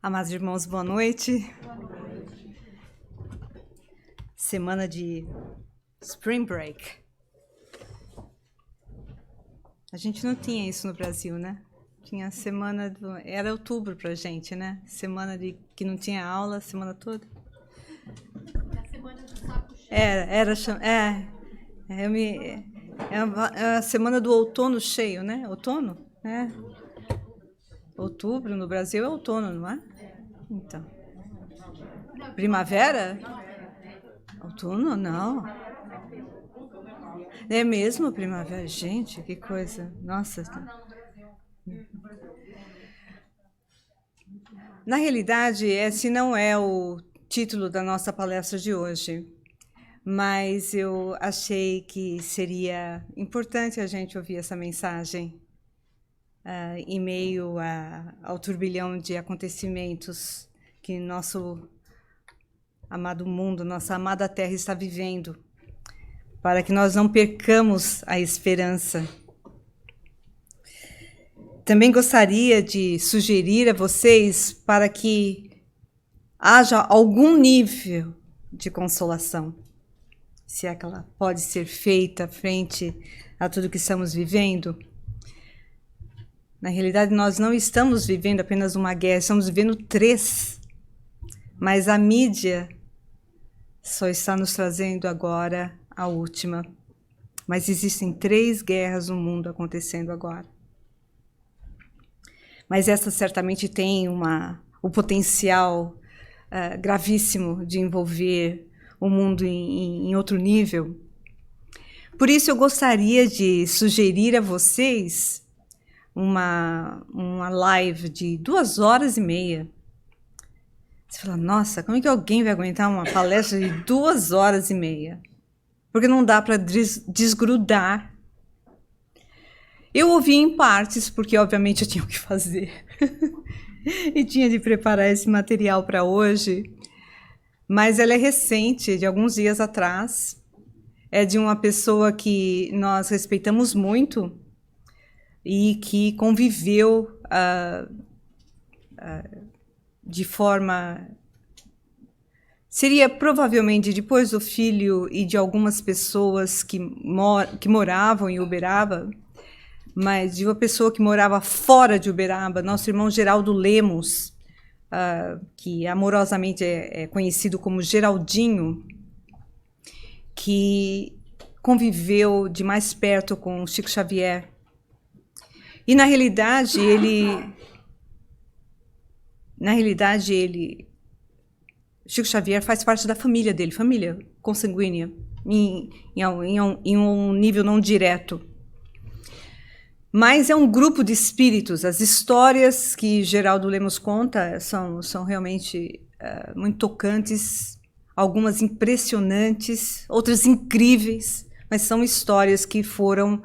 Amados irmãos, boa noite. Boa noite. Semana de Spring Break. A gente não tinha isso no Brasil, né? Tinha a semana do... Era outubro pra gente, né? Semana de que não tinha aula a semana toda. É a semana do saco cheio. É a semana do outono cheio, né? Outono? É. Outubro no Brasil é outono, não é? Então. Primavera? Outono? Não. É mesmo primavera? Gente, que coisa. Nossa. Na realidade, esse não é o título da nossa palestra de hoje, mas eu achei que seria importante a gente ouvir essa mensagem em meio ao turbilhão de acontecimentos que nosso amado mundo, nossa amada Terra está vivendo, para que nós não percamos a esperança. Também gostaria de sugerir a vocês para que haja algum nível de consolação, se é que ela pode ser feita frente a tudo que estamos vivendo. Na realidade, nós não estamos vivendo apenas uma guerra, estamos vivendo 3. Mas a mídia só está nos trazendo agora a última. Mas existem 3 guerras no mundo acontecendo agora. Mas essa certamente tem o potencial gravíssimo de envolver o mundo em outro nível. Por isso, eu gostaria de sugerir a vocês uma live de 2h30. Você fala, nossa, como é que alguém vai aguentar uma palestra de 2h30? Porque não dá para desgrudar. Eu ouvi em partes, porque obviamente eu tinha o que fazer. E tinha de preparar esse material para hoje. Mas ela é recente, de alguns dias atrás. É de uma pessoa que nós respeitamos muito e que conviveu de forma... Seria provavelmente depois do filho e de algumas pessoas que moravam em Uberaba, mas de uma pessoa que morava fora de Uberaba, nosso irmão Geraldo Lemos, que amorosamente é conhecido como Geraldinho, que conviveu de mais perto com Chico Xavier. E, na realidade, Chico Xavier faz parte da família dele, família consanguínea, em um nível não direto. Mas é um grupo de espíritos. As histórias que Geraldo Lemos conta são realmente muito tocantes, algumas impressionantes, outras incríveis, mas são histórias que foram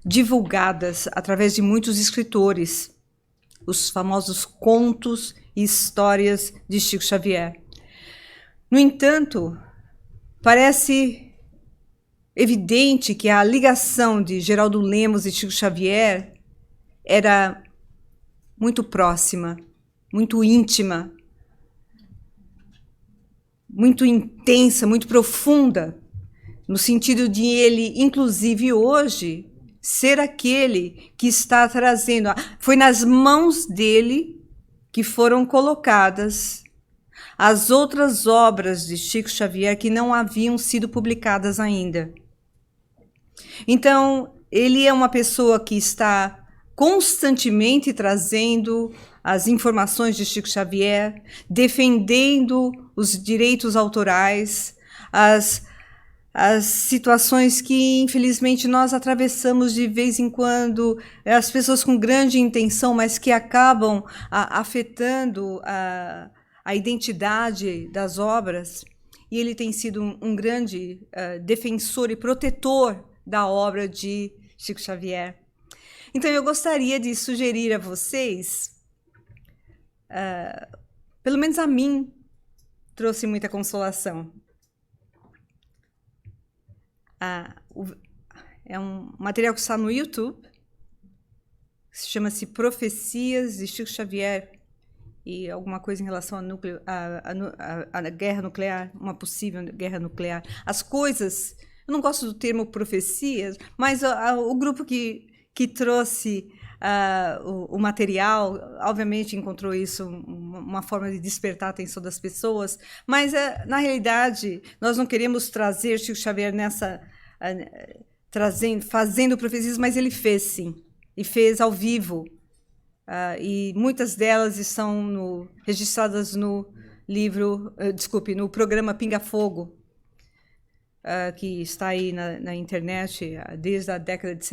divulgadas através de muitos escritores, os famosos contos e histórias de Chico Xavier. No entanto, parece evidente que a ligação de Geraldo Lemos e Chico Xavier era muito próxima, muito íntima, muito intensa, muito profunda, no sentido de ele, inclusive hoje, ser aquele que está trazendo... Foi nas mãos dele que foram colocadas as outras obras de Chico Xavier que não haviam sido publicadas ainda. Então, ele é uma pessoa que está constantemente trazendo as informações de Chico Xavier, defendendo os direitos autorais, as situações que, infelizmente, nós atravessamos de vez em quando, as pessoas com grande intenção, mas que acabam afetando a identidade das obras. E ele tem sido um grande defensor e protetor da obra de Chico Xavier. Então, eu gostaria de sugerir a vocês, pelo menos a mim, trouxe muita consolação. É um material que está no YouTube, chama-se Profecias de Chico Xavier, e alguma coisa em relação à guerra nuclear, uma possível guerra nuclear. As coisas, eu não gosto do termo profecias, mas o grupo que trouxe o material, obviamente encontrou isso uma forma de despertar a atenção das pessoas, mas na realidade nós não queremos trazer Chico Xavier fazendo profecias, mas ele fez sim, e fez ao vivo. E muitas delas estão registradas no livro, no programa Pinga Fogo, que está aí na internet desde a década de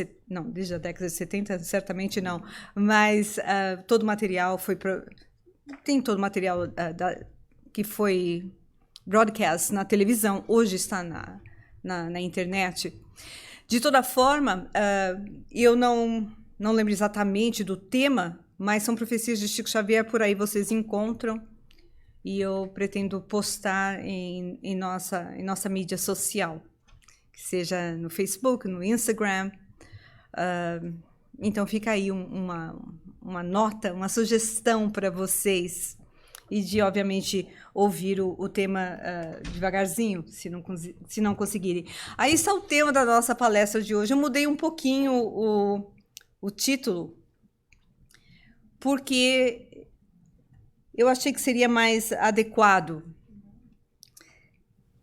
70, certamente não, mas todo o material tem todo o material que foi broadcast na televisão, hoje está na internet. De toda forma, eu não lembro exatamente do tema, mas são profecias de Chico Xavier, por aí vocês encontram, e eu pretendo postar em nossa mídia social, que seja no Facebook, no Instagram. Então fica aí uma nota, uma sugestão para vocês, e de, obviamente, ouvir o tema devagarzinho, se não conseguirem. Aí está o tema da nossa palestra de hoje. Eu mudei um pouquinho o título, porque eu achei que seria mais adequado.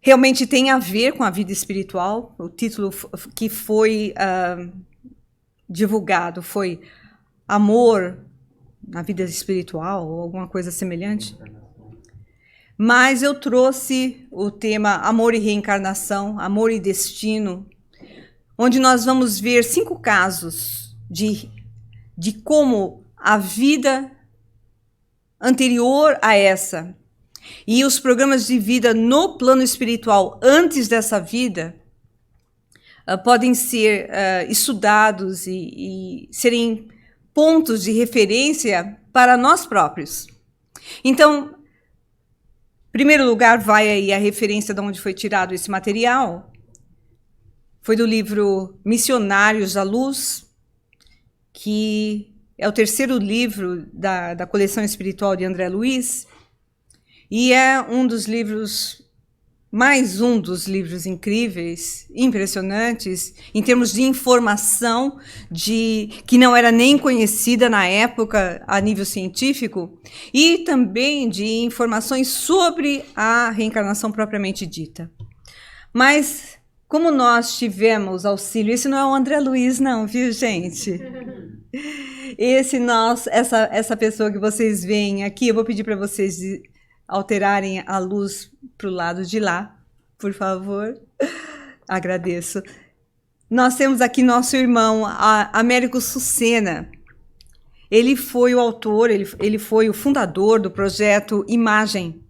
Realmente tem a ver com a vida espiritual. O título que foi divulgado foi Amor na Vida Espiritual, ou alguma coisa semelhante. Mas eu trouxe o tema Amor e Reencarnação, Amor e Destino, onde nós vamos ver 5 casos de como a vida anterior a essa e os programas de vida no plano espiritual antes dessa vida podem ser estudados e serem pontos de referência para nós próprios. Então, em primeiro lugar, vai aí a referência de onde foi tirado esse material. Foi do livro Missionários da Luz, que é o 3º livro da coleção espiritual de André Luiz, e é um dos livros incríveis, impressionantes, em termos de informação que não era nem conhecida na época a nível científico, e também de informações sobre a reencarnação propriamente dita. Mas, como nós tivemos auxílio, esse não é o André Luiz não, viu, gente? Essa pessoa que vocês veem aqui, eu vou pedir para vocês alterarem a luz para o lado de lá, por favor. Agradeço. Nós temos aqui nosso irmão, Américo Sucena. Ele foi o autor, ele foi o fundador do projeto Imagem,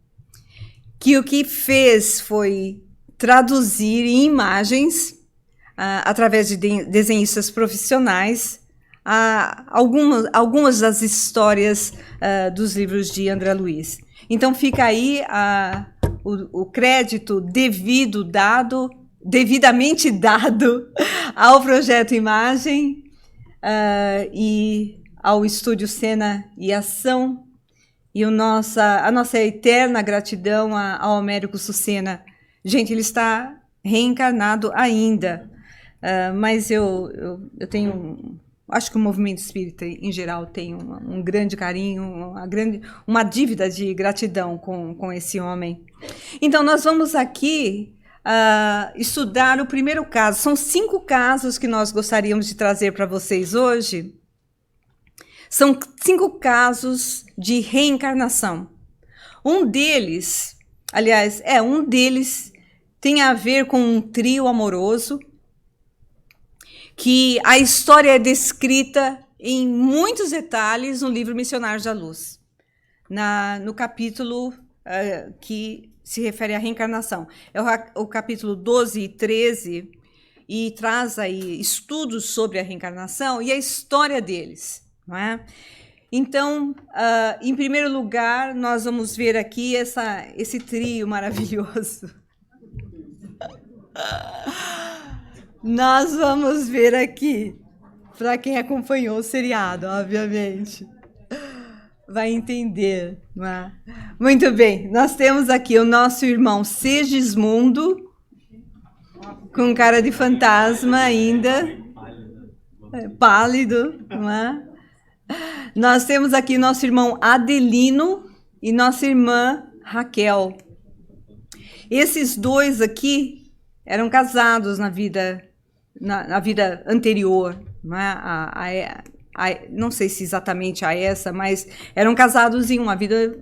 que o que fez foi traduzir em imagens, através de desenhistas profissionais, algumas das histórias dos livros de André Luiz. Então fica aí o crédito devidamente dado ao projeto Imagem e ao Estúdio Cena e Ação, e a nossa eterna gratidão ao Américo Sucena. Gente, ele está reencarnado ainda, mas eu tenho... Acho que o movimento espírita, em geral, tem um grande carinho, uma dívida de gratidão com esse homem. Então, nós vamos aqui estudar o primeiro caso. São 5 casos que nós gostaríamos de trazer para vocês hoje. São 5 casos de reencarnação. Um deles tem a ver com um trio amoroso, que a história é descrita em muitos detalhes no livro Missionários da Luz, no capítulo que se refere à reencarnação. É o capítulo 12 e 13, e traz aí estudos sobre a reencarnação e a história deles, não é? Então, em primeiro lugar, nós vamos ver aqui esse trio maravilhoso. Nós vamos ver aqui Para quem acompanhou o seriado, obviamente, vai entender, não é? Muito bem, nós temos aqui o nosso irmão Segismundo, com cara de fantasma ainda, pálido, não é? Nós temos aqui nosso irmão Adelino e nossa irmã Raquel. Esses dois aqui eram casados na vida anterior, não é? Não sei se exatamente a essa, mas eram casados em uma vida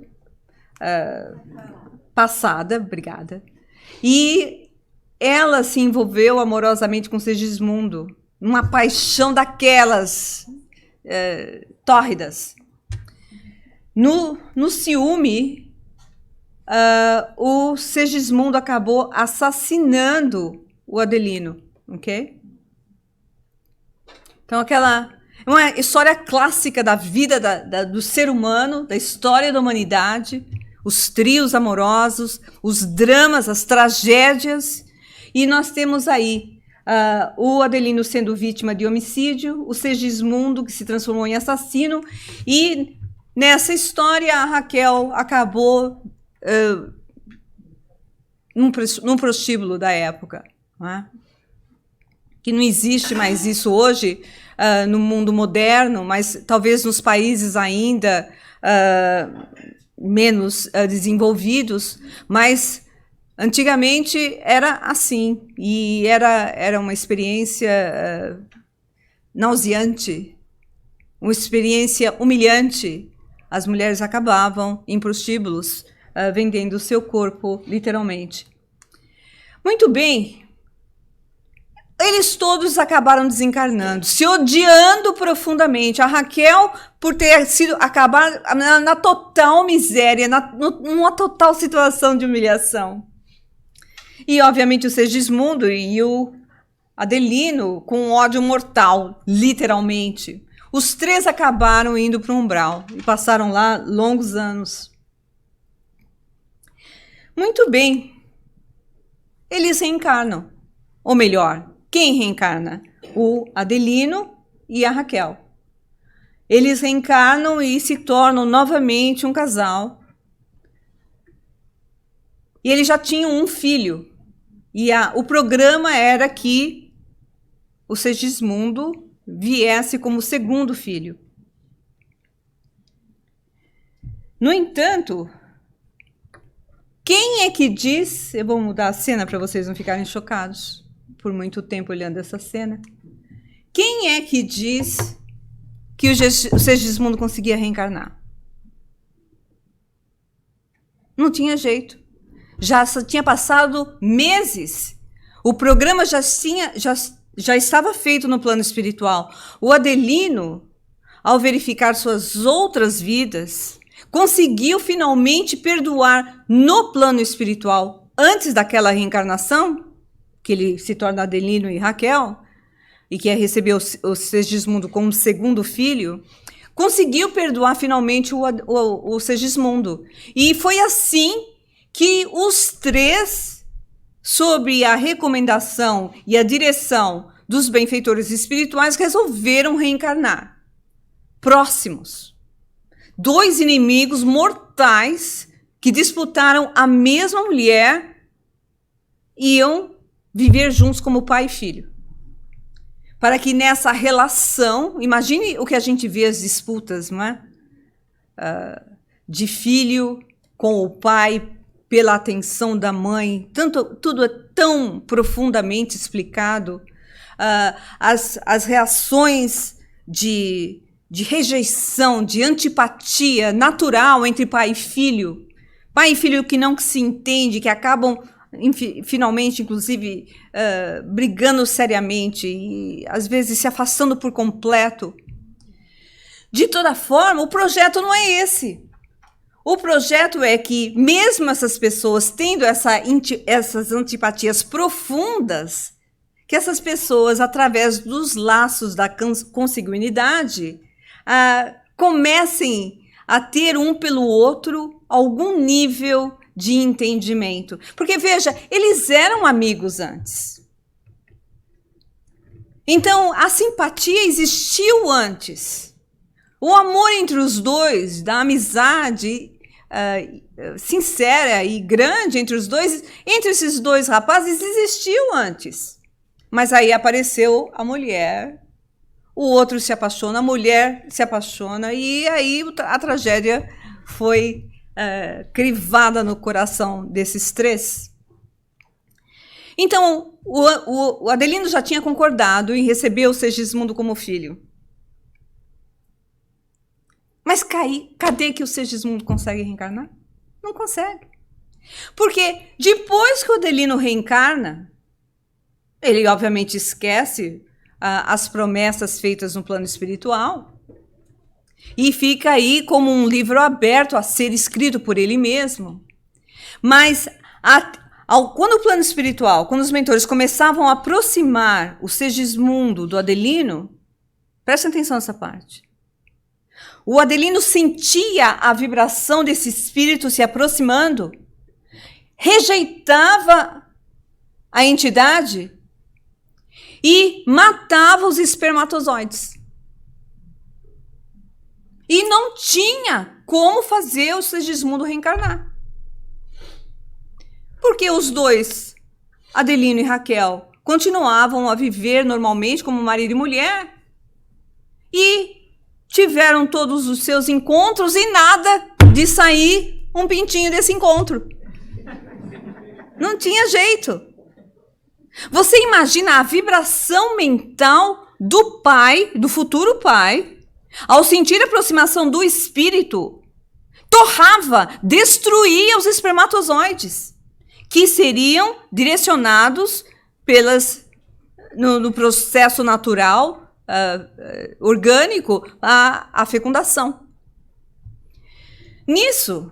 passada, obrigada. E ela se envolveu amorosamente com Segismundo, numa paixão daquelas tórridas. No ciúme, o Segismundo acabou assassinando o Adelino, ok? Então, uma história clássica da vida do ser humano, da história da humanidade, os trios amorosos, os dramas, as tragédias, e nós temos aí o Adelino sendo vítima de homicídio, o Segismundo que se transformou em assassino, e nessa história a Raquel acabou num prostíbulo da época, não é? Que não existe mais isso hoje no mundo moderno, mas talvez nos países ainda menos desenvolvidos, mas antigamente era assim, e era uma experiência nauseante, uma experiência humilhante. As mulheres acabavam em prostíbulos vendendo o seu corpo, literalmente. Muito bem. Eles todos acabaram desencarnando, se odiando profundamente. A Raquel, por ter sido acabar na total miséria, numa total situação de humilhação. E, obviamente, o Segismundo e o Adelino com ódio mortal, literalmente. Os três acabaram indo para o umbral e passaram lá longos anos. Muito bem. Eles reencarnam. Ou melhor, quem reencarna? O Adelino e a Raquel. Eles reencarnam e se tornam novamente um casal. E eles já tinham um filho. E o programa era que o Segismundo viesse como segundo filho. No entanto, quem é que diz... Eu vou mudar a cena para vocês não ficarem chocados por muito tempo olhando essa cena. Quem é que diz que o Segismundo conseguia reencarnar? Não tinha jeito. Já tinha passado meses. O programa já estava feito no plano espiritual. O Adelino, ao verificar suas outras vidas, conseguiu finalmente perdoar no plano espiritual, antes daquela reencarnação, que ele se torna Adelino e Raquel, e que recebeu o Segismundo como segundo filho, conseguiu perdoar finalmente o Segismundo. E foi assim que os três, sob a recomendação e a direção dos benfeitores espirituais, resolveram reencarnar. Próximos. Dois inimigos mortais que disputaram a mesma mulher iam viver juntos como pai e filho. Para que nessa relação, imagine o que a gente vê as disputas, não é? De filho com o pai, pela atenção da mãe, tudo é tão profundamente explicado. As reações de rejeição, de antipatia natural entre pai e filho que não se entende, que acabam finalmente, inclusive, brigando seriamente e às vezes se afastando por completo. De toda forma, o projeto não é esse. O projeto é que, mesmo essas pessoas tendo essas antipatias profundas, que essas pessoas, através dos laços da consanguinidade, comecem a ter um pelo outro algum nível de entendimento. Porque, veja, eles eram amigos antes. Então, a simpatia existiu antes. O amor entre os dois, da amizade sincera e grande entre os dois, entre esses dois rapazes, existiu antes. Mas aí apareceu a mulher, o outro se apaixona, a mulher se apaixona, e aí a tragédia foi crivada no coração desses três. Então, o Adelino já tinha concordado em receber o Segismundo como filho. Mas cadê que o Segismundo consegue reencarnar? Não consegue. Porque depois que o Adelino reencarna, ele obviamente esquece as promessas feitas no plano espiritual e fica aí como um livro aberto a ser escrito por ele mesmo. Mas quando o plano espiritual, quando os mentores começavam a aproximar o Segismundo do Adelino, presta atenção nessa parte. O Adelino sentia a vibração desse espírito se aproximando, rejeitava a entidade e matava os espermatozoides. E não tinha como fazer o Segismundo reencarnar. Porque os dois, Adelino e Raquel, continuavam a viver normalmente como marido e mulher e tiveram todos os seus encontros e nada de sair um pintinho desse encontro. Não tinha jeito. Você imagina a vibração mental do pai, do futuro pai, ao sentir a aproximação do espírito, torrava, destruía os espermatozoides, que seriam direcionados no processo natural, orgânico, à fecundação. Nisso,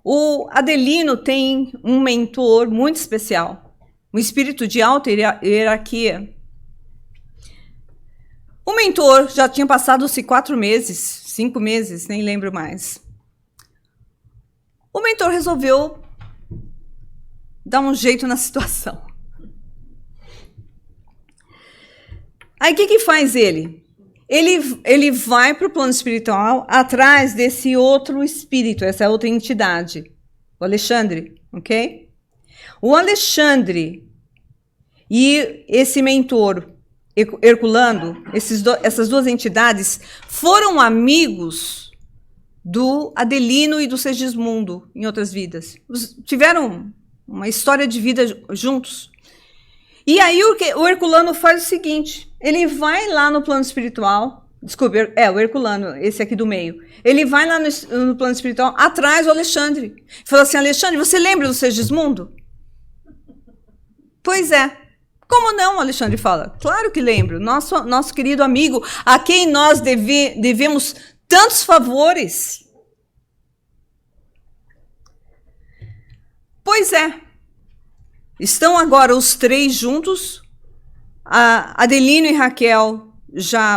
o Adelino tem um mentor muito especial, um espírito de alta hierarquia. O mentor já tinha passado-se 4 meses, 5 meses, nem lembro mais. O mentor resolveu dar um jeito na situação. Aí o que faz ele? Ele vai para o plano espiritual atrás desse outro espírito, essa outra entidade, o Alexandre, ok? O Alexandre e esse mentor, Herculano, essas duas entidades foram amigos do Adelino e do Segismundo em outras vidas. Tiveram uma história de vida juntos. E aí o Herculano faz o seguinte, ele vai lá no plano espiritual, desculpe, o Herculano, esse aqui do meio, ele vai lá no plano espiritual, atrás do Alexandre, e fala assim, Alexandre, você lembra do Segismundo? Pois é. Como não, Alexandre fala? Claro que lembro, nosso querido amigo, a quem nós devemos tantos favores. Pois é. Estão agora os 3 juntos, Adelino e Raquel,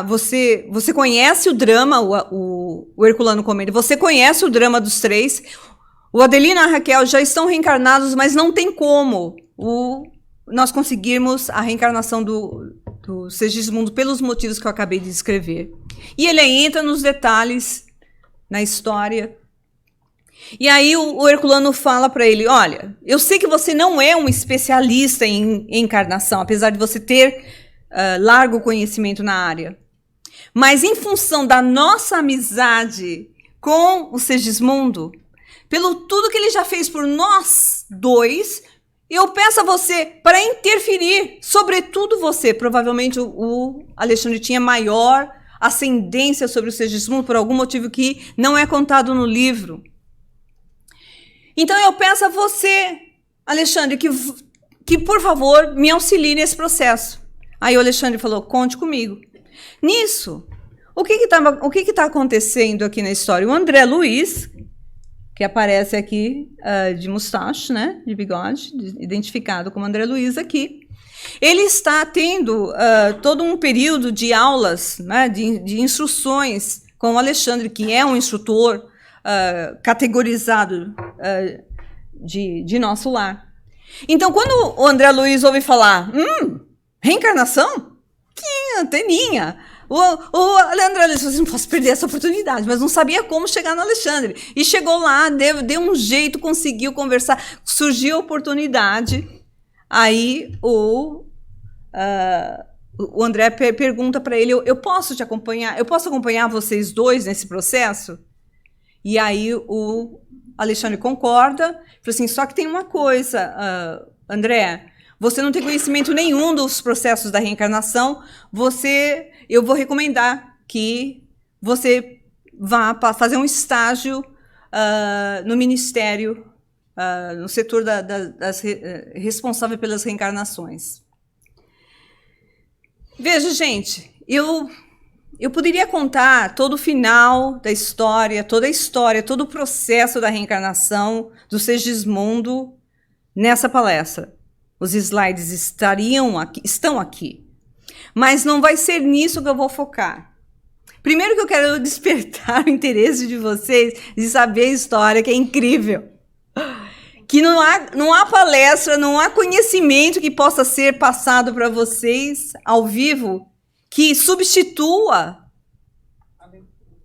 você conhece o drama, o Herculano comenta, você conhece o drama dos 3, o Adelino e a Raquel já estão reencarnados, mas não tem como nós conseguirmos a reencarnação do Segismundo pelos motivos que eu acabei de descrever. E ele entra nos detalhes, na história. E aí o Herculano fala para ele, olha, eu sei que você não é um especialista em encarnação, apesar de você ter largo conhecimento na área. Mas em função da nossa amizade com o Segismundo, pelo tudo que ele já fez por nós dois, eu peço a você para interferir, sobretudo você. Provavelmente o Alexandre tinha maior ascendência sobre o Segismundo por algum motivo que não é contado no livro. Então eu peço a você, Alexandre, que por favor me auxilie nesse processo. Aí o Alexandre falou, conte comigo. Nisso, o que está acontecendo aqui na história? O André Luiz, que aparece aqui de mustache, né, de bigode, identificado como André Luiz aqui, ele está tendo todo um período de aulas, né, de instruções com o Alexandre, que é um instrutor categorizado de nosso lar. Então, quando o André Luiz ouve falar, Reencarnação? Que anteninha. O Leandro disse assim, não posso perder essa oportunidade, mas não sabia como chegar no Alexandre. E chegou lá, deu um jeito, conseguiu conversar, surgiu a oportunidade. Aí o André pergunta para ele, eu posso te acompanhar? Eu posso acompanhar vocês dois nesse processo? E aí o Alexandre concorda, falou assim, só que tem uma coisa, André, você não tem conhecimento nenhum dos processos da reencarnação, eu vou recomendar que você vá fazer um estágio no ministério, no setor responsável pelas reencarnações. Veja, gente, eu poderia contar todo o final da história, toda a história, todo o processo da reencarnação do Segismundo nessa palestra. Os slides estão aqui. Mas não vai ser nisso que eu vou focar. Primeiro que eu quero despertar o interesse de vocês de saber a história, que é incrível. Que não há palestra, não há conhecimento que possa ser passado para vocês ao vivo que substitua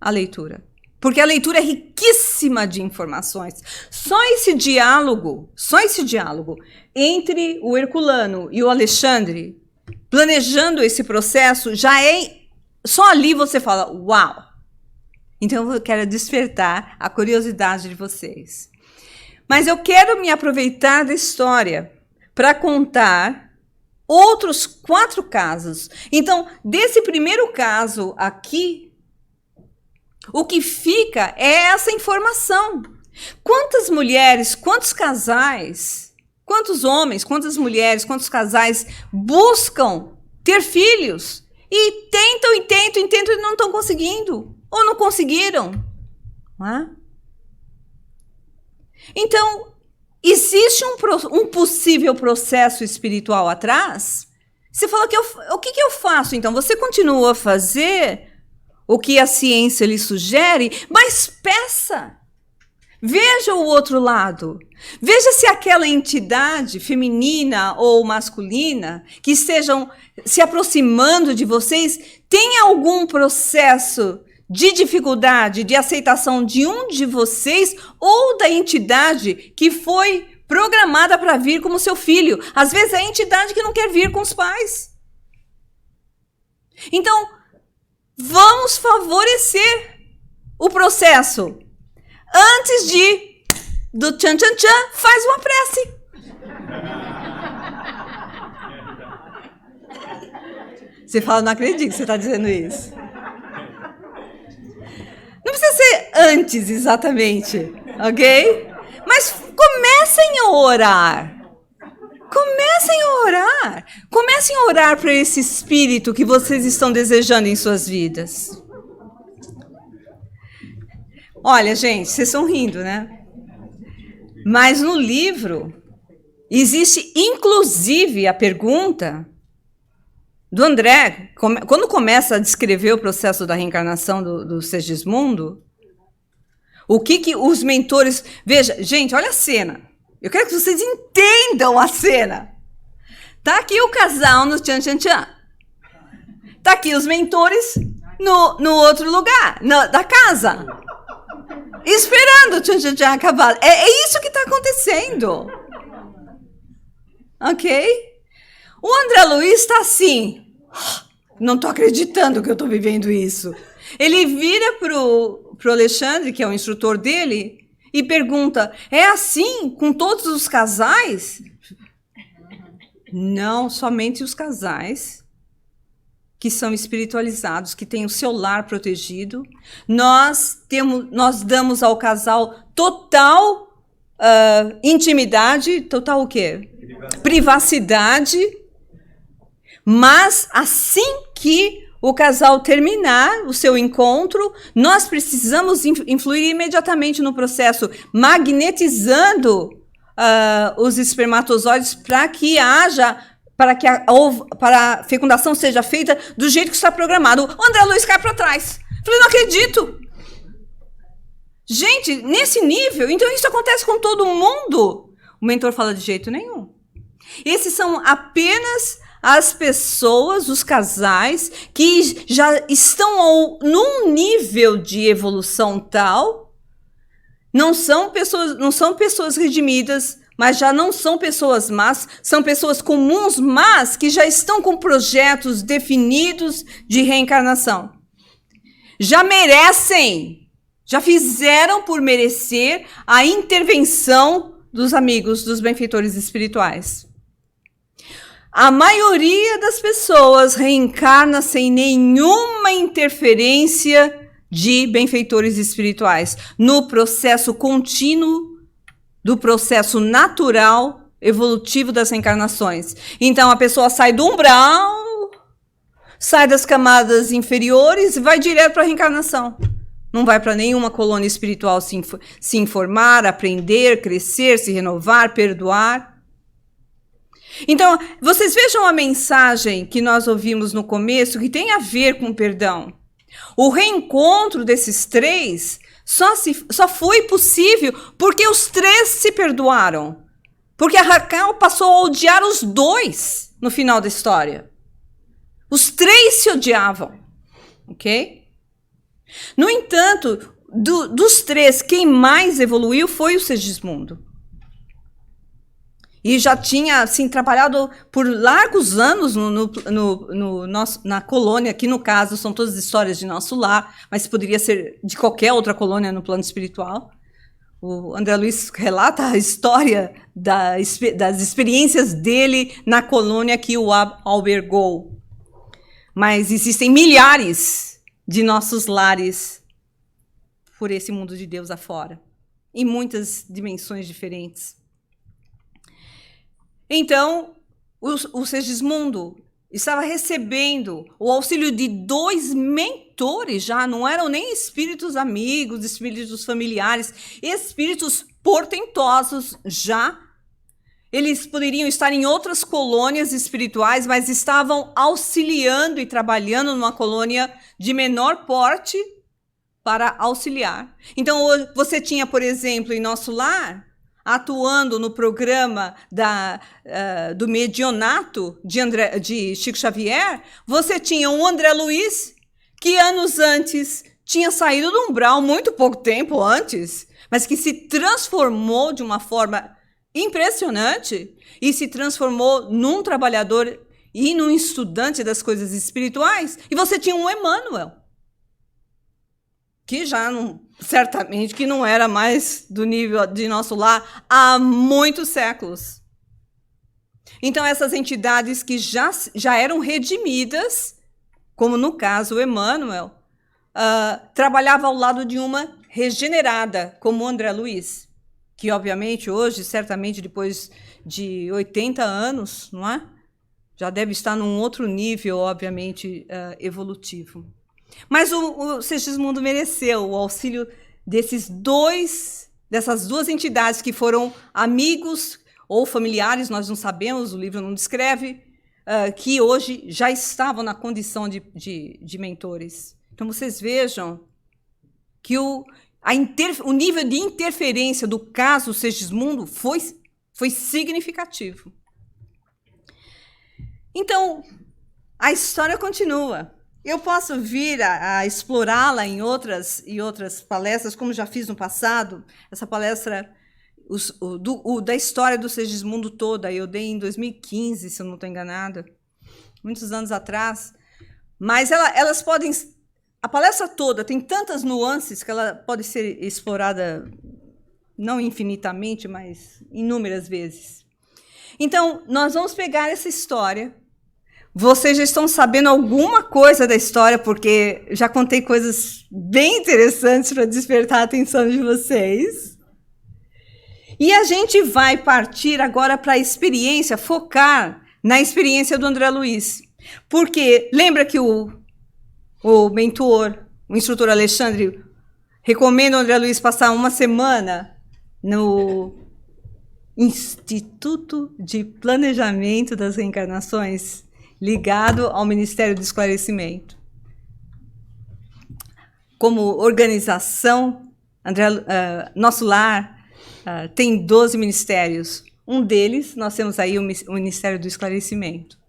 a leitura. Porque a leitura é riquíssima de informações. Só esse diálogo entre o Herculano e o Alexandre, planejando esse processo, só ali você fala, uau! Então eu quero despertar a curiosidade de vocês. Mas eu quero me aproveitar da história para contar outros 4 casos. Então, desse primeiro caso aqui, o que fica é essa informação. Quantas mulheres, quantos casais, quantos homens, quantas mulheres, quantos casais buscam ter filhos e tentam e não estão conseguindo, ou não conseguiram, não é? Então, existe um possível processo espiritual atrás? Você fala, o que eu faço então? Você continua a fazer o que a ciência lhe sugere, mas peça. Veja o outro lado. Veja se aquela entidade feminina ou masculina que estejam se aproximando de vocês tem algum processo de dificuldade, de aceitação de um de vocês ou da entidade que foi programada para vir como seu filho. Às vezes é a entidade que não quer vir com os pais. Então, vamos favorecer o processo. Antes do tchan-tchan-tchan, faz uma prece. Você fala, não acredito que você está dizendo isso. Não precisa ser antes, exatamente, ok? Mas comecem a orar. Comecem a orar. Comecem a orar para esse espírito que vocês estão desejando em suas vidas. Olha, gente, vocês estão rindo, né? Mas no livro existe, inclusive, a pergunta do André, quando começa a descrever o processo da reencarnação do Segismundo, o que os mentores... Veja, gente, olha a cena. Eu quero que vocês entendam a cena. Tá aqui o casal no tchan-tchan-tchan. Tá aqui os mentores no outro lugar, da casa. Esperando o tchan-tchan-tchan acabar. É isso que está acontecendo. Ok? O André Luiz está assim, não estou acreditando que eu estou vivendo isso. Ele vira pro Alexandre, que é o instrutor dele, e pergunta, é assim com todos os casais? Não, somente os casais que são espiritualizados, que têm o seu lar protegido. Nós damos ao casal total intimidade, total o quê? Privacidade. Mas assim que o casal terminar o seu encontro, nós precisamos influir imediatamente no processo, magnetizando os espermatozoides para que a fecundação seja feita do jeito que está programado. O André Luiz cai para trás. Falei, não acredito. Gente, nesse nível, então isso acontece com todo mundo? O mentor fala de jeito nenhum. Esses são apenas as pessoas, os casais, que já estão num nível de evolução tal, não são pessoas redimidas, mas já não são pessoas más, são pessoas comuns, mas que já estão com projetos definidos de reencarnação. Já merecem, já fizeram por merecer a intervenção dos amigos, dos benfeitores espirituais. A maioria das pessoas reencarna sem nenhuma interferência de benfeitores espirituais, no processo contínuo do processo natural evolutivo das reencarnações. Então, a pessoa sai do umbral, sai das camadas inferiores e vai direto para a reencarnação. Não vai para nenhuma colônia espiritual se informar, aprender, crescer, se renovar, perdoar. Então, vocês vejam a mensagem que nós ouvimos no começo, que tem a ver com perdão. O reencontro desses três só foi possível porque os três se perdoaram. Porque a Raquel passou a odiar os dois no final da história. Os três se odiavam, ok? No entanto, dos três, quem mais evoluiu foi o Segismundo. E já tinha assim, trabalhado por largos anos na colônia, que no caso são todas histórias de Nosso Lar, mas poderia ser de qualquer outra colônia no plano espiritual. O André Luiz relata a história das experiências dele na colônia que o albergou. Mas existem milhares de nossos lares por esse mundo de Deus afora, em muitas dimensões diferentes. Então, o Segismundo estava recebendo o auxílio de 2 mentores, já não eram nem espíritos amigos, espíritos familiares, espíritos portentosos já. Eles poderiam estar em outras colônias espirituais, mas estavam auxiliando e trabalhando numa colônia de menor porte para auxiliar. Então, você tinha, por exemplo, em Nosso Lar, atuando no programa do Medionato de Chico Xavier, você tinha um André Luiz, que anos antes tinha saído do umbral, muito pouco tempo antes, mas que se transformou de uma forma impressionante e se transformou num trabalhador e num estudante das coisas espirituais. E você tinha um Emmanuel, que já certamente que não era mais do nível de Nosso Lar há muitos séculos. Então, essas entidades que já eram redimidas, como no caso o Emmanuel, trabalhava ao lado de uma regenerada, como o André Luiz, que obviamente hoje, certamente depois de 80 anos, não é? Já deve estar num outro nível, obviamente, evolutivo. Mas o Segismundo mereceu o auxílio dessas 2 entidades que foram amigos ou familiares, nós não sabemos, o livro não descreve, que hoje já estavam na condição de mentores. Então, vocês vejam que o nível de interferência do caso Segismundo foi significativo. Então, a história continua. Eu posso vir a explorá-la em outras palestras, como já fiz no passado. Essa palestra da história do Segismundo toda, eu dei em 2015, se eu não estou enganada, muitos anos atrás. Mas elas podem... A palestra toda tem tantas nuances que ela pode ser explorada, não infinitamente, mas inúmeras vezes. Então, nós vamos pegar essa história. Vocês já estão sabendo alguma coisa da história, porque já contei coisas bem interessantes para despertar a atenção de vocês. E a gente vai partir agora para a experiência, focar na experiência do André Luiz. Porque lembra que o mentor, o instrutor Alexandre, recomenda ao André Luiz passar uma semana no Instituto de Planejamento das Reencarnações, ligado ao Ministério do Esclarecimento. Como organização, Nosso Lar tem 12 ministérios. Um deles, nós temos aí o Ministério do Esclarecimento.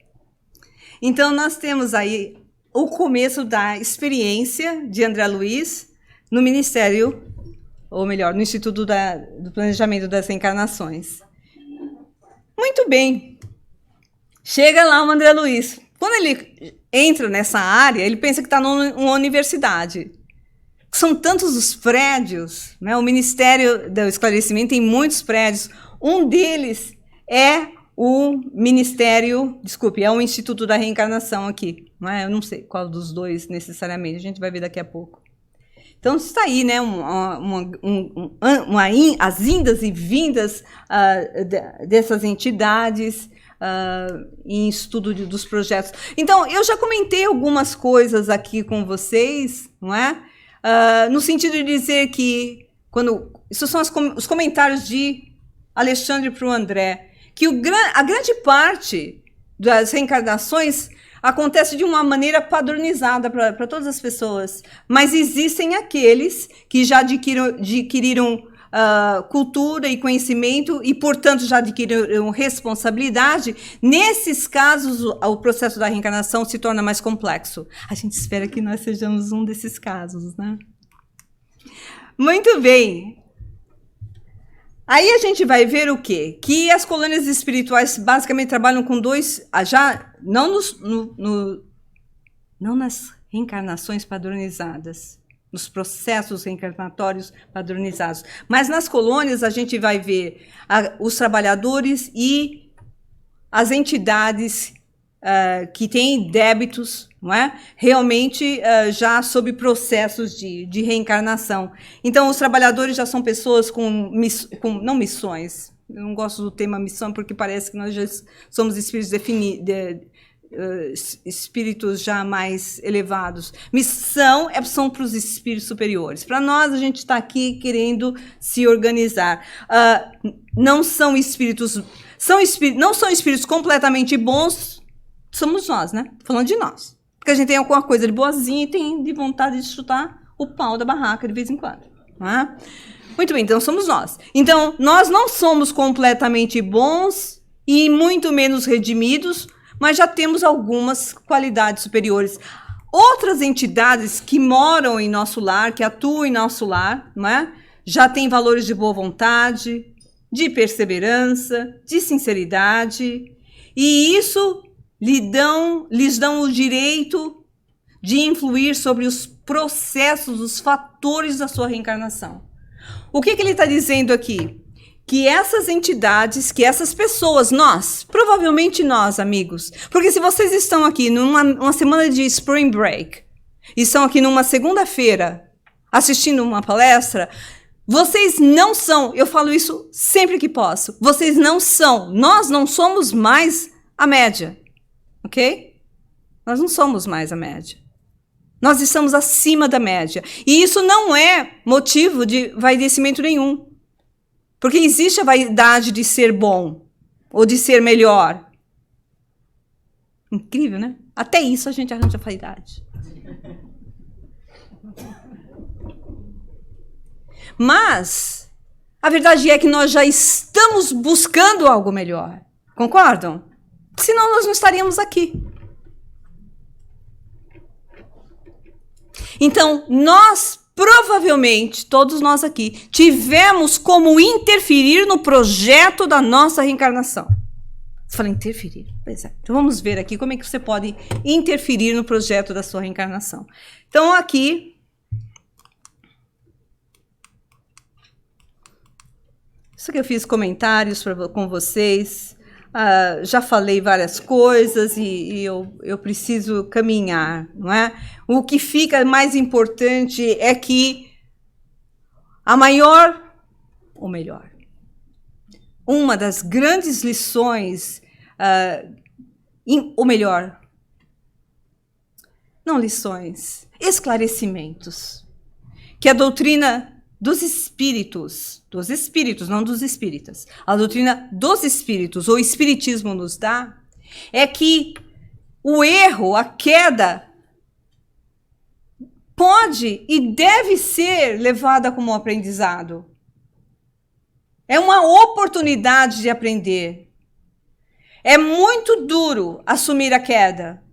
Então, nós temos aí o começo da experiência de André Luiz no Ministério, ou melhor, no Instituto do Planejamento das Reencarnações. Muito bem. Chega lá o André Luiz. Quando ele entra nessa área, ele pensa que está numa universidade. São tantos os prédios, né? O Ministério do Esclarecimento tem muitos prédios. Um deles é o Ministério, desculpe, é o Instituto da Reencarnação aqui. Não é? Eu não sei qual dos dois necessariamente, a gente vai ver daqui a pouco. Então, está aí, né, as indas e vindas dessas entidades em estudo dos projetos. Então, eu já comentei algumas coisas aqui com vocês, não é? No sentido de dizer que, isso são os comentários de Alexandre para o André, que a grande parte das reencarnações acontece de uma maneira padronizada para todas as pessoas, mas existem aqueles que já adquiriram cultura e conhecimento e, portanto, já adquiriram responsabilidade. Nesses casos, o processo da reencarnação se torna mais complexo. A gente espera que nós sejamos um desses casos, né? Muito bem. Aí a gente vai ver o quê? Que as colônias espirituais basicamente trabalham com não nas reencarnações padronizadas, nos processos reencarnatórios padronizados, mas nas colônias a gente vai ver os trabalhadores e as entidades que têm débitos, não é? Realmente já sob processos de reencarnação. Então, os trabalhadores já são pessoas não missões. Eu não gosto do tema missão porque parece que nós já somos espíritos espíritos já mais elevados. Missão são para os espíritos superiores. Para nós, a gente está aqui querendo se organizar. Não são espíritos completamente bons. Somos nós, né? Falando de nós. Porque a gente tem alguma coisa de boazinha e tem de vontade de chutar o pau da barraca de vez em quando. Não é? Muito bem, então somos nós. Então, nós não somos completamente bons e muito menos redimidos, mas já temos algumas qualidades superiores. Outras entidades que moram em nosso lar, que atuam em nosso lar, não é? Já têm valores de boa vontade, de perseverança, de sinceridade, e isso lhes dão o direito de influir sobre os processos, os fatores da sua reencarnação. O que ele está dizendo aqui? Que essas entidades, que essas pessoas, provavelmente nós, amigos, porque se vocês estão aqui numa semana de Spring Break, e estão aqui numa segunda-feira assistindo uma palestra, vocês não são, eu falo isso sempre que posso, nós não somos mais a média. Ok? Nós não somos mais a média. Nós estamos acima da média. E isso não é motivo de vaidecimento nenhum. Porque existe a vaidade de ser bom ou de ser melhor. Incrível, né? Até isso a gente arranja vaidade. Mas a verdade é que nós já estamos buscando algo melhor. Concordam? Senão nós não estaríamos aqui. Então, provavelmente, todos nós aqui, tivemos como interferir no projeto da nossa reencarnação. Você fala, interferir? Pois é. Então, vamos ver aqui como é que você pode interferir no projeto da sua reencarnação. Então, aqui... Isso que eu fiz comentários com vocês... já falei várias coisas e eu preciso caminhar, não é? O que fica mais importante é que uma das grandes lições, esclarecimentos, que a doutrina dos espíritos, não dos espíritas, a doutrina dos espíritos, ou espiritismo nos dá, é que o erro, a queda, pode e deve ser levada como aprendizado. É uma oportunidade de aprender. É muito duro assumir a queda,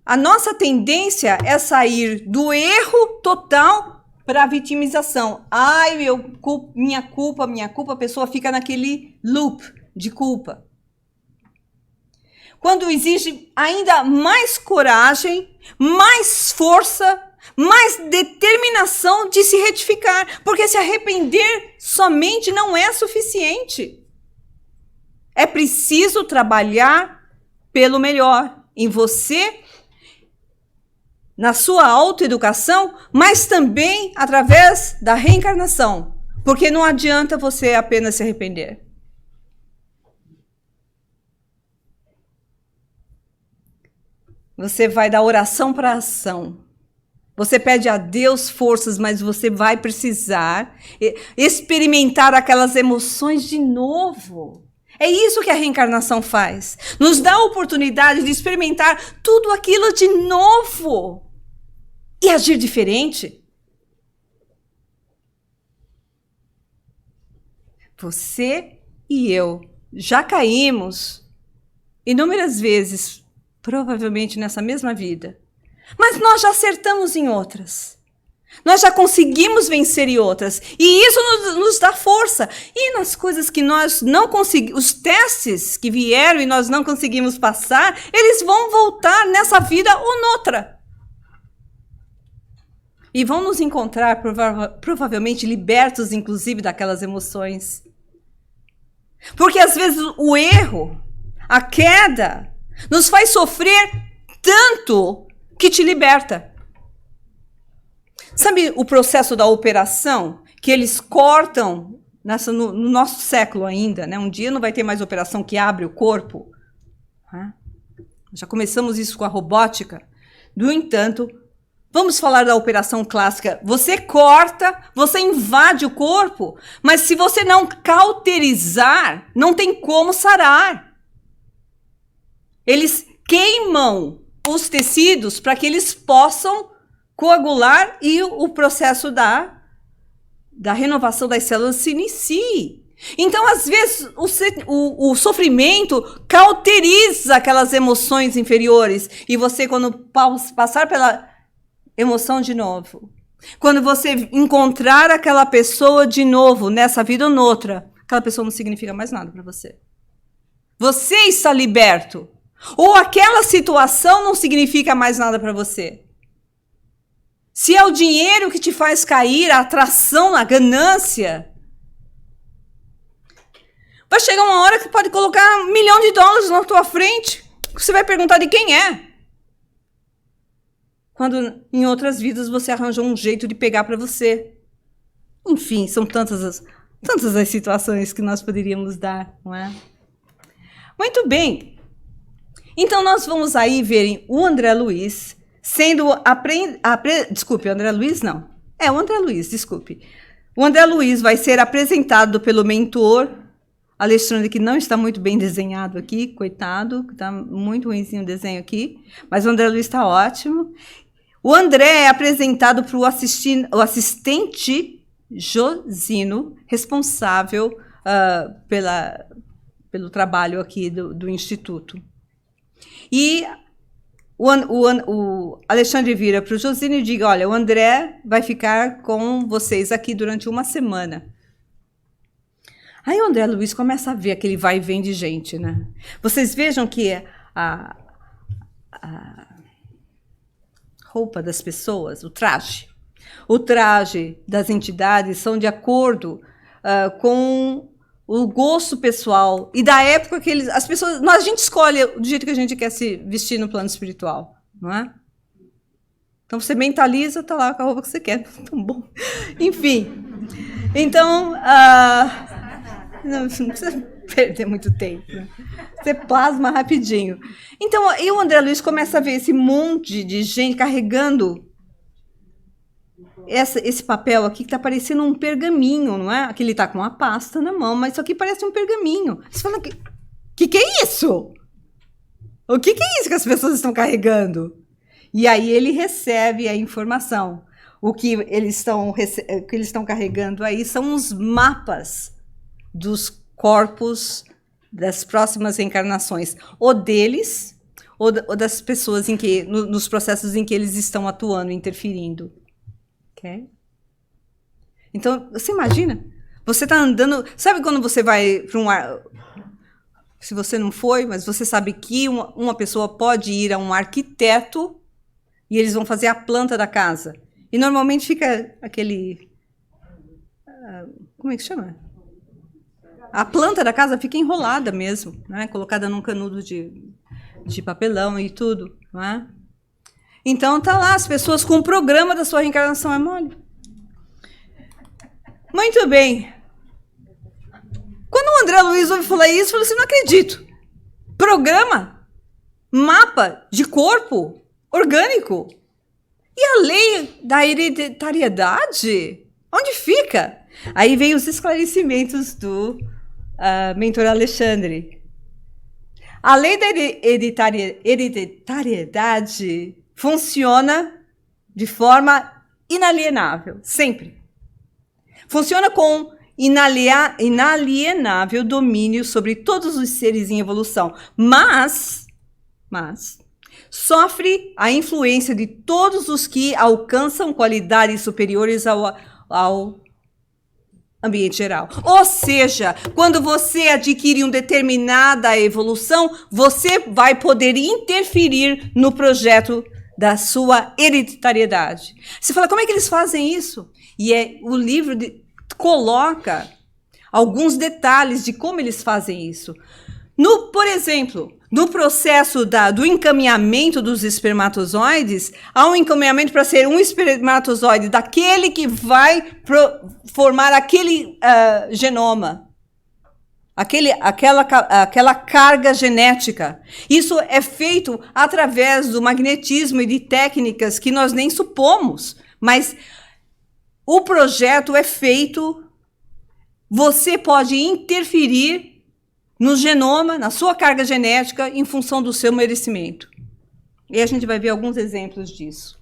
a nossa tendência é sair do erro total para a vitimização. Ai, minha culpa, a pessoa fica naquele loop de culpa. Quando exige ainda mais coragem, mais força, mais determinação de se retificar, porque se arrepender somente não é suficiente. É preciso trabalhar pelo melhor em você, na sua autoeducação, mas também através da reencarnação, porque não adianta você apenas se arrepender. Você vai da oração para a ação. Você pede a Deus forças, mas você vai precisar experimentar aquelas emoções de novo. É isso que a reencarnação faz. Nos dá a oportunidade de experimentar tudo aquilo de novo e agir diferente. Você e eu já caímos inúmeras vezes, provavelmente nessa mesma vida. Mas nós já acertamos em outras. Nós já conseguimos vencer em outras. E isso nos dá força. E nas coisas que nós não conseguimos, os testes que vieram e nós não conseguimos passar, eles vão voltar nessa vida ou noutra. E vão nos encontrar, provavelmente, libertos, inclusive, daquelas emoções. Porque, às vezes, o erro, a queda, nos faz sofrer tanto que te liberta. Sabe o processo da operação? Que eles cortam no nosso século ainda, né? Um dia não vai ter mais operação que abre o corpo. Já começamos isso com a robótica. No entanto, vamos falar da operação clássica. Você corta, você invade o corpo, mas se você não cauterizar, não tem como sarar. Eles queimam os tecidos para que eles possam coagular e o processo da renovação das células se inicie. Então, às vezes, o sofrimento cauteriza aquelas emoções inferiores. E você, quando passar pela emoção de novo, quando você encontrar aquela pessoa de novo, nessa vida ou noutra, aquela pessoa não significa mais nada para você. Você está liberto. Ou aquela situação não significa mais nada para você. Se é o dinheiro que te faz cair, a atração, a ganância, vai chegar uma hora que pode colocar $1 milhão na tua frente. Você vai perguntar de quem é. Quando em outras vidas você arranjou um jeito de pegar para você. Enfim, são tantas as situações que nós poderíamos dar, não é? Muito bem. Então, nós vamos aí verem o André Luiz sendo desculpe, o André Luiz não. O André Luiz, desculpe. O André Luiz vai ser apresentado pelo mentor Alexandre, que não está muito bem desenhado aqui, coitado, está muito ruimzinho o desenho aqui, mas o André Luiz está ótimo. O André é apresentado para o assistente Josino, responsável pelo trabalho aqui do Instituto. E o Alexandre vira para o Josino e diz, olha, o André vai ficar com vocês aqui durante uma semana. Aí o André Luiz começa a ver aquele vai e vem de gente, né? Vocês vejam que a roupa das pessoas, o traje das entidades são de acordo com o gosto pessoal e da época que a gente escolhe do jeito que a gente quer se vestir no plano espiritual, não é? Então você mentaliza, tá lá com a roupa que você quer, tão bom. Enfim, então não precisa perder muito tempo, né? Você plasma rapidinho. Então, e o André Luiz começa a ver esse monte de gente carregando esse papel aqui que está parecendo um pergaminho, não é? Aqui ele está com uma pasta na mão, mas isso aqui parece um pergaminho. Você fala, que é isso? O que é isso que as pessoas estão carregando? E aí ele recebe a informação. O que eles estão carregando aí são os mapas dos corpos das próximas reencarnações. O deles, ou das pessoas nos processos em que eles estão atuando, interferindo. Okay? Então, você imagina? Você está andando... Sabe quando você vai para um... Se você não foi, mas você sabe que uma pessoa pode ir a um arquiteto e eles vão fazer a planta da casa. E normalmente fica aquele... como é que chama? A planta da casa fica enrolada mesmo, né? Colocada num canudo de papelão e tudo. Não é? Então, tá lá as pessoas com o programa da sua reencarnação é mole. Muito bem. Quando o André Luiz ouviu falar isso, eu falei assim, não acredito. Programa? Mapa de corpo orgânico? E a lei da hereditariedade? Onde fica? Aí vem os esclarecimentos do mentor Alexandre. A lei da hereditariedade funciona de forma inalienável, sempre. Funciona com inalienável domínio sobre todos os seres em evolução, mas sofre a influência de todos os que alcançam qualidades superiores ao ambiente geral. Ou seja, quando você adquire uma determinada evolução, você vai poder interferir no projeto da sua hereditariedade. Você fala, como é que eles fazem isso? E o livro coloca alguns detalhes de como eles fazem isso. Por exemplo, no processo do encaminhamento dos espermatozoides, há um encaminhamento para ser um espermatozoide daquele que vai formar aquele genoma. Aquela carga genética. Isso é feito através do magnetismo e de técnicas que nós nem supomos, mas o projeto é feito, você pode interferir no genoma, na sua carga genética, em função do seu merecimento. E a gente vai ver alguns exemplos disso.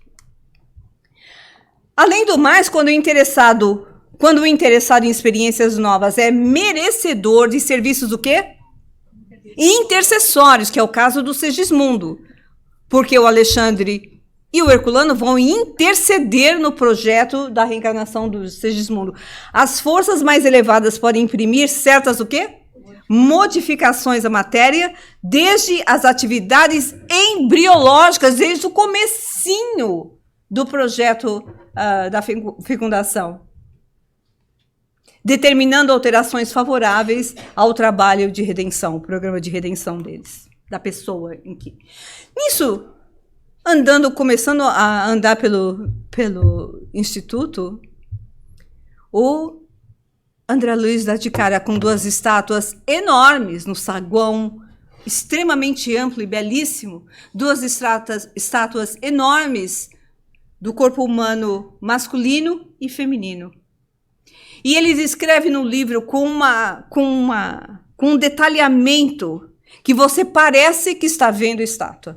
Além do mais, quando o interessado em experiências novas é merecedor de serviços do quê? Intercessórios, que é o caso do Segismundo. Porque o Alexandre e o Herculano vão interceder no projeto da reencarnação do Segismundo. As forças mais elevadas podem imprimir certas o quê? Modificações à matéria, desde as atividades embriológicas, desde o comecinho do projeto da fecundação, determinando alterações favoráveis ao trabalho de redenção, o programa de redenção deles, da pessoa em que... Nisso, começando a andar pelo Instituto, o André Luiz dá de cara com duas estátuas enormes no saguão, extremamente amplo e belíssimo, duas estátuas enormes do corpo humano masculino e feminino. E ele descreve no livro com um detalhamento que você parece que está vendo a estátua.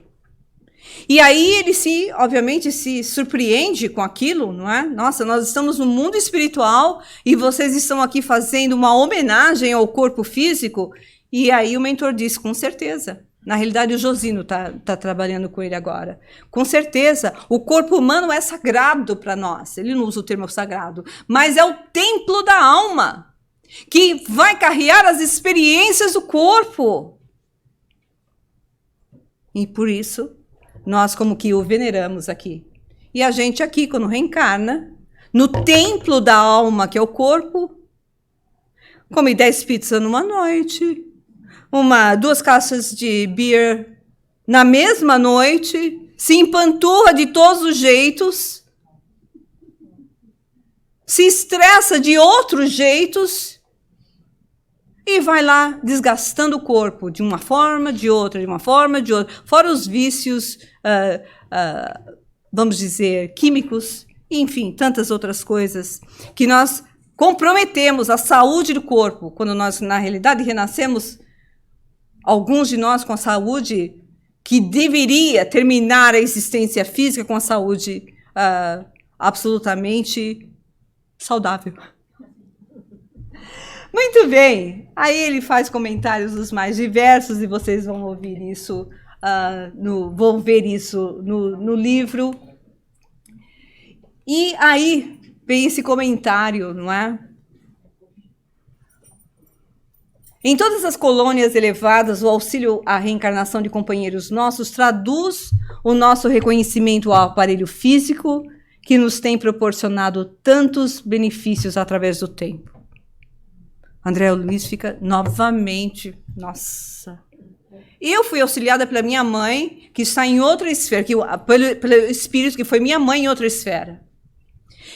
E aí ele obviamente, se surpreende com aquilo, não é? Nossa, nós estamos no mundo espiritual e vocês estão aqui fazendo uma homenagem ao corpo físico. E aí o mentor disse, com certeza. Na realidade, o Josino tá trabalhando com ele agora. Com certeza, o corpo humano é sagrado para nós. Ele não usa o termo sagrado, mas é o templo da alma, que vai carregar as experiências do corpo. E por isso, nós como que o veneramos aqui. E a gente aqui, quando reencarna, no templo da alma, que é o corpo, come 10 pizzas numa noite, 2 caixas de beer na mesma noite, se empanturra de todos os jeitos, se estressa de outros jeitos e vai lá desgastando o corpo de uma forma, de outra, fora os vícios, vamos dizer, químicos, enfim, tantas outras coisas que nós comprometemos a saúde do corpo, quando nós, na realidade, renascemos, alguns de nós com a saúde que deveria terminar a existência física com a saúde absolutamente saudável. Muito bem. Aí ele faz comentários os mais diversos e vocês vão ouvir isso vou ver isso no livro. E aí vem esse comentário, não é? Em todas as colônias elevadas, o auxílio à reencarnação de companheiros nossos traduz o nosso reconhecimento ao aparelho físico que nos tem proporcionado tantos benefícios através do tempo. André Luiz fica novamente, nossa. Eu fui auxiliada pela minha mãe, que está em outra esfera, pelo espírito que foi minha mãe em outra esfera.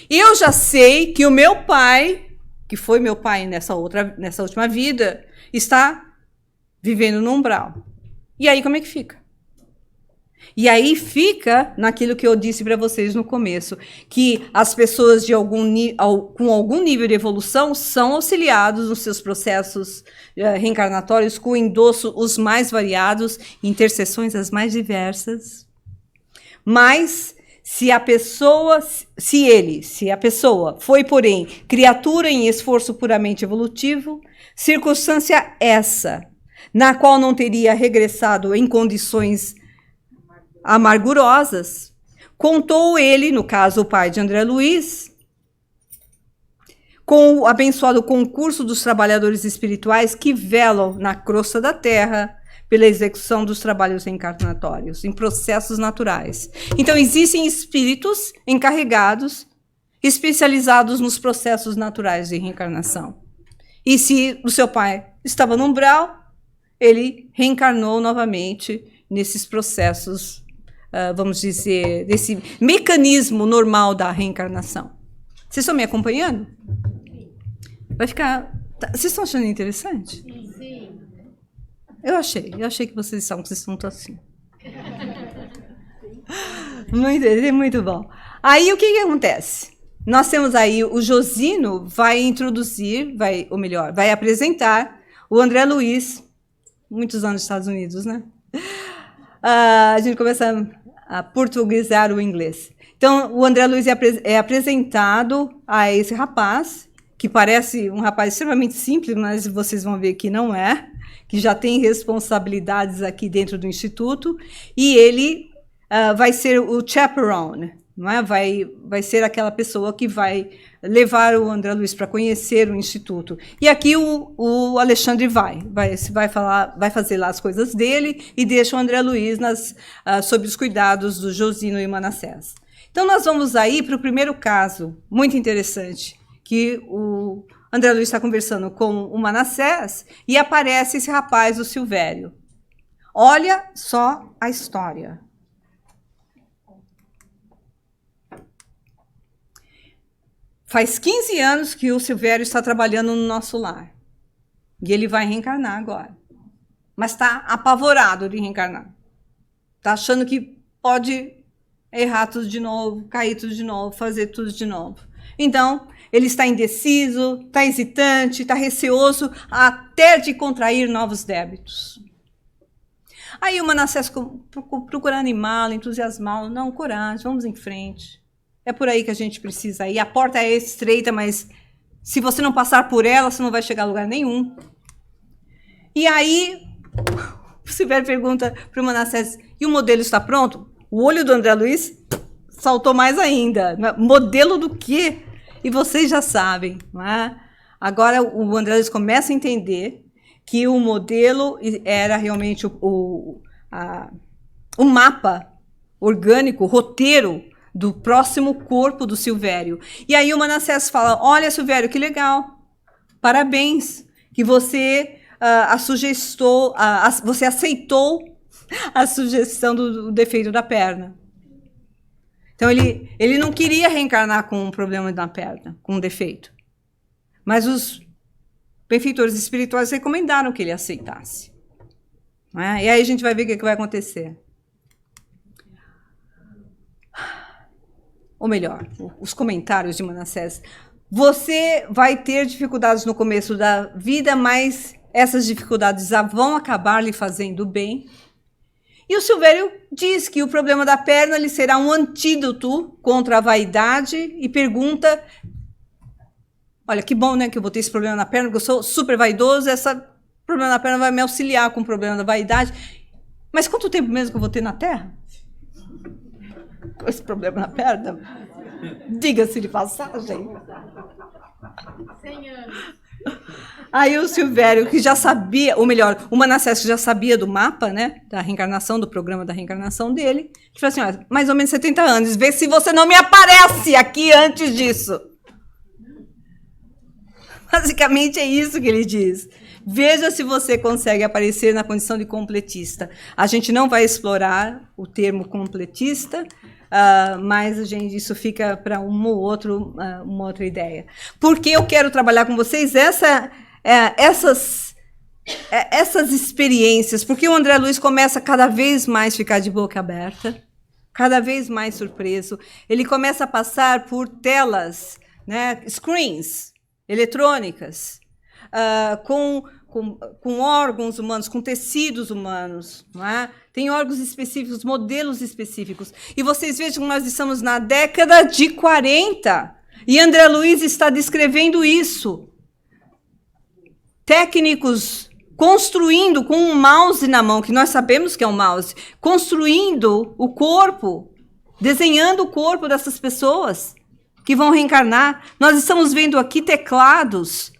Eu já sei que o meu pai, que foi meu pai nessa última vida, está vivendo no umbral. E aí como é que fica? E aí fica naquilo que eu disse para vocês no começo, que as pessoas com algum nível de evolução são auxiliados nos seus processos reencarnatórios com endosso os mais variados, intercessões as mais diversas. Mas se a pessoa foi, porém, criatura em esforço puramente evolutivo, circunstância essa, na qual não teria regressado em condições amargurosas, contou ele, no caso o pai de André Luiz, com o abençoado concurso dos trabalhadores espirituais que velam na crosta da terra pela execução dos trabalhos reencarnatórios, em processos naturais. Então, existem espíritos encarregados, especializados nos processos naturais de reencarnação. E se o seu pai estava no umbral, ele reencarnou novamente nesses processos, vamos dizer, desse mecanismo normal da reencarnação. Vocês estão me acompanhando? Vai ficar... Vocês estão achando interessante? Sim. Eu achei que vocês estão assim. Muito bom. Aí o que acontece? Nós temos aí o Josino vai apresentar o André Luiz, muitos anos nos Estados Unidos, né? A gente começa a portuguesar o inglês. Então, o André Luiz é apresentado a esse rapaz, que parece um rapaz extremamente simples, mas vocês vão ver que não é, que já tem responsabilidades aqui dentro do Instituto, e ele vai ser o chaperone, não é? Vai ser aquela pessoa que vai levar o André Luiz para conhecer o Instituto. E aqui o Alexandre vai fazer lá as coisas dele e deixa o André Luiz sob os cuidados do Josino e Manassés. Então, nós vamos aí para o primeiro caso, muito interessante, que o André Luiz está conversando com o Manassés e aparece esse rapaz, o Silvério. Olha só a história. Faz 15 anos que o Silvério está trabalhando no nosso lar. E ele vai reencarnar agora. Mas está apavorado de reencarnar. Está achando que pode errar tudo de novo, cair tudo de novo, fazer tudo de novo. Então, ele está indeciso, está hesitante, está receoso até de contrair novos débitos. Aí o Manassés procura animá-lo, entusiasmá-lo. Não, coragem, vamos em frente. É por aí que a gente precisa ir. A porta é estreita, mas se você não passar por ela, você não vai chegar a lugar nenhum. E aí, o Silvério pergunta para o Manassés, e o modelo está pronto? O olho do André Luiz saltou mais ainda. Modelo do quê? E vocês já sabem, não é? Agora o André Luiz começa a entender que o modelo era realmente o mapa orgânico, o roteiro do próximo corpo do Silvério. E aí o Manassés fala, olha, Silvério, que legal, parabéns, que você você aceitou a sugestão do defeito da perna. Então, ele não queria reencarnar com um problema na perna, com um defeito. Mas os benfeitores espirituais recomendaram que ele aceitasse. Não é? E aí a gente vai ver o que vai acontecer. Ou melhor, os comentários de Manassés. Você vai ter dificuldades no começo da vida, mas essas dificuldades vão acabar lhe fazendo bem. E o Silvério diz que o problema da perna lhe será um antídoto contra a vaidade e pergunta, olha, que bom, né, que eu vou ter esse problema na perna, porque eu sou super vaidoso, esse problema na perna vai me auxiliar com o problema da vaidade. Mas quanto tempo mesmo que eu vou ter na Terra? Com esse problema na perna? Diga-se de passagem. 100 anos. Aí o Silvério, que já sabia, ou melhor, o Manassés, que já sabia do mapa, né, da reencarnação, do programa da reencarnação dele, falou assim, ó, mais ou menos 70 anos, vê se você não me aparece aqui antes disso. Basicamente é isso que ele diz. Veja se você consegue aparecer na condição de completista. A gente não vai explorar o termo completista, mas isso fica para uma outra ideia. Porque eu quero trabalhar com vocês essas experiências, porque o André Luiz começa cada vez mais a ficar de boca aberta, cada vez mais surpreso. Ele começa a passar por telas, né, screens eletrônicas, com órgãos humanos, com tecidos humanos, não é? Tem órgãos específicos, modelos específicos. E vocês vejam que nós estamos na década de 40, e André Luiz está descrevendo isso. Técnicos construindo com um mouse na mão, que nós sabemos que é um mouse, construindo o corpo, desenhando o corpo dessas pessoas que vão reencarnar. Nós estamos vendo aqui teclados,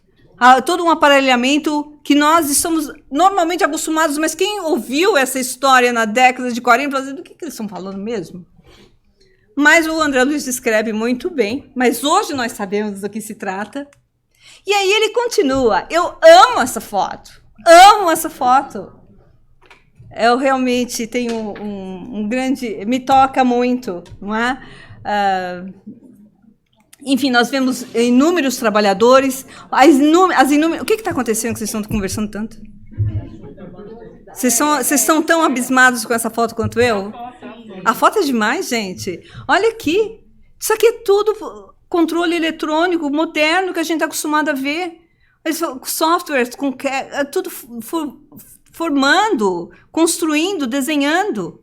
todo um aparelhamento que nós estamos normalmente acostumados, mas quem ouviu essa história na década de 40, falando, do que eles estão falando mesmo? Mas o André Luiz descreve muito bem, mas hoje nós sabemos do que se trata. E aí ele continua, eu amo essa foto, Eu realmente tenho um grande... me toca muito, não é? Enfim, nós vemos inúmeros trabalhadores, o que está acontecendo que vocês estão conversando tanto? Vocês estão tão abismados com essa foto quanto eu? A foto é demais, gente. Olha aqui. Isso aqui é tudo controle eletrônico moderno que a gente está acostumado a ver. Softwares, tudo formando, construindo, desenhando.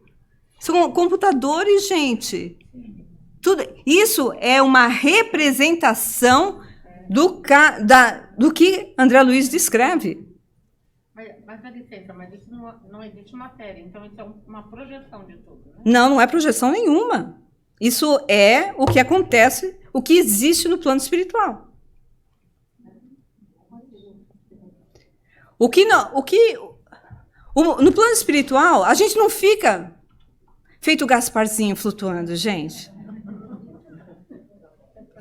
São computadores, gente. Tudo, isso é uma representação do que André Luiz descreve. Mas dá licença, mas isso não existe matéria, então isso é uma projeção de tudo, né? Não é projeção nenhuma. Isso é o que acontece, o que existe no plano espiritual. No plano espiritual, a gente não fica feito o Gasparzinho flutuando, gente.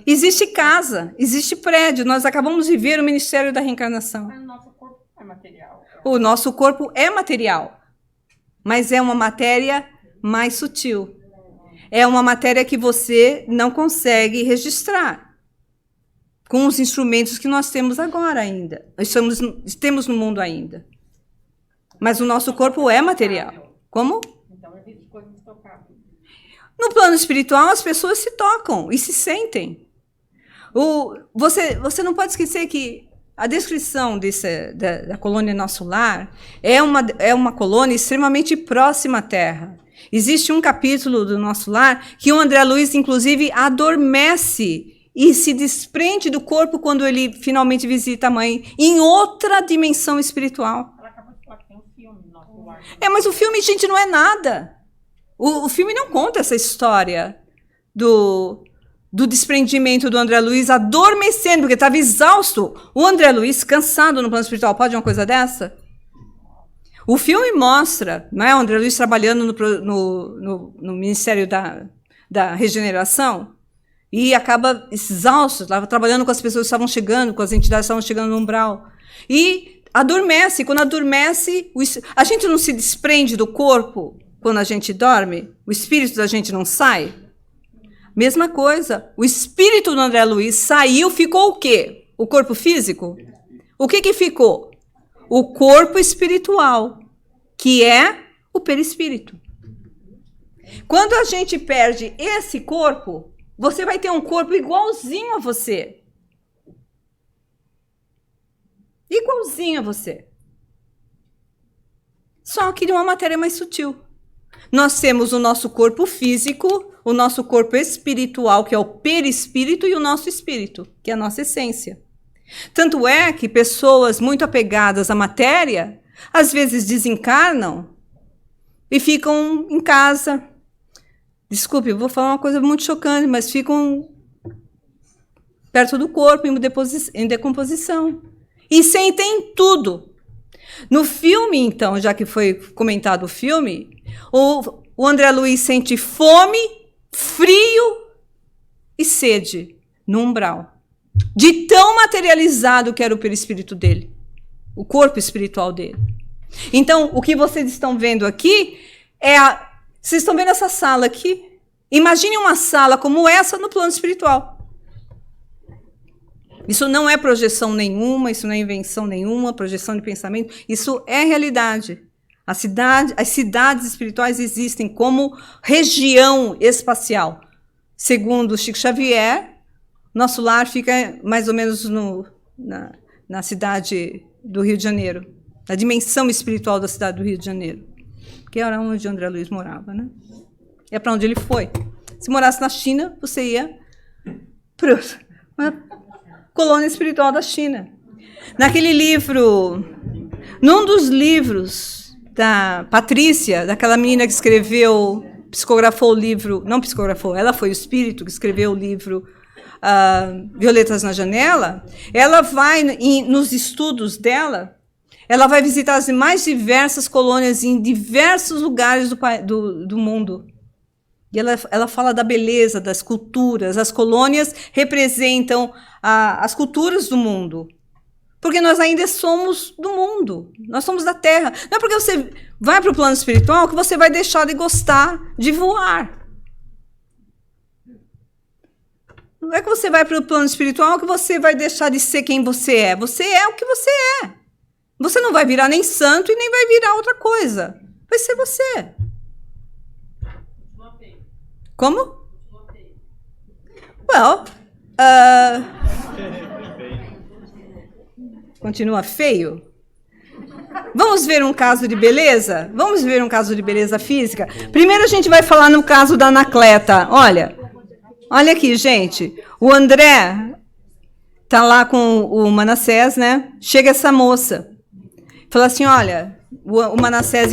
Existe casa, existe prédio. Nós acabamos de ver o Ministério da Reencarnação. Mas o nosso corpo é material. O nosso corpo é material, mas é uma matéria mais sutil. É uma matéria que você não consegue registrar com os instrumentos que nós temos agora ainda. Temos no mundo ainda. Mas o nosso corpo é material. Como? Então existe coisas tocáveis. No plano espiritual, as pessoas se tocam e se sentem. Você não pode esquecer que a descrição da colônia Nosso Lar é uma colônia extremamente próxima à Terra. Existe um capítulo do Nosso Lar que o André Luiz, inclusive, adormece e se desprende do corpo quando ele finalmente visita a mãe, em outra dimensão espiritual. Ela acabou de falar que tem um filme no Nosso Lar. Mas o filme, gente, não é nada. O filme não conta essa história do desprendimento do André Luiz adormecendo, porque estava exausto. O André Luiz, cansado no plano espiritual, pode uma coisa dessa? O filme mostra, não é, o André Luiz trabalhando no Ministério da Regeneração e acaba exausto, estava trabalhando com as pessoas que estavam chegando, com as entidades que estavam chegando no umbral. E adormece. Quando adormece, a gente não se desprende do corpo quando a gente dorme? O espírito da gente não sai? Mesma coisa, o espírito do André Luiz saiu, ficou o quê? O corpo físico? O que ficou? O corpo espiritual, que é o perispírito. Quando a gente perde esse corpo, você vai ter um corpo igualzinho a você. Igualzinho a você. Só que de uma matéria mais sutil. Nós temos o nosso corpo físico, o nosso corpo espiritual, que é o perispírito, e o nosso espírito, que é a nossa essência. Tanto é que pessoas muito apegadas à matéria, às vezes desencarnam e ficam em casa. Desculpe, eu vou falar uma coisa muito chocante, mas ficam perto do corpo, em decomposição. E sentem tudo. No filme, então, já que foi comentado o filme, o André Luiz sente fome, frio e sede no umbral. De tão materializado que era o perispírito dele, o corpo espiritual dele. Então, o que vocês estão vendo aqui vocês estão vendo essa sala aqui? Imagine uma sala como essa no plano espiritual. Isso não é projeção nenhuma, isso não é invenção nenhuma, projeção de pensamento. Isso é realidade. As cidades espirituais existem como região espacial. Segundo Chico Xavier, nosso lar fica mais ou menos na cidade do Rio de Janeiro, na dimensão espiritual da cidade do Rio de Janeiro, que era onde André Luiz morava, né? É para onde ele foi. Se morasse na China, você ia para uma colônia espiritual da China. Naquele livro, num dos livros da Patrícia, daquela menina que psicografou o livro, não psicografou, ela foi o espírito que escreveu o livro Violetas na Janela, ela vai, nos estudos dela, ela vai visitar as mais diversas colônias em diversos lugares do mundo. E ela fala da beleza das culturas. As colônias representam as culturas do mundo. Porque nós ainda somos do mundo. Nós somos da Terra. Não é porque você vai para o plano espiritual que você vai deixar de gostar de voar. Não é que você vai para o plano espiritual que você vai deixar de ser quem você é. Você é o que você é. Você não vai virar nem santo e nem vai virar outra coisa. Vai ser você. Como? Well, continua feio? Vamos ver um caso de beleza? Vamos ver um caso de beleza física? Primeiro a gente vai falar no caso da Anacleta. Olha aqui, gente. O André tá lá com o Manassés, né? Chega essa moça. Fala assim, olha... O Manassés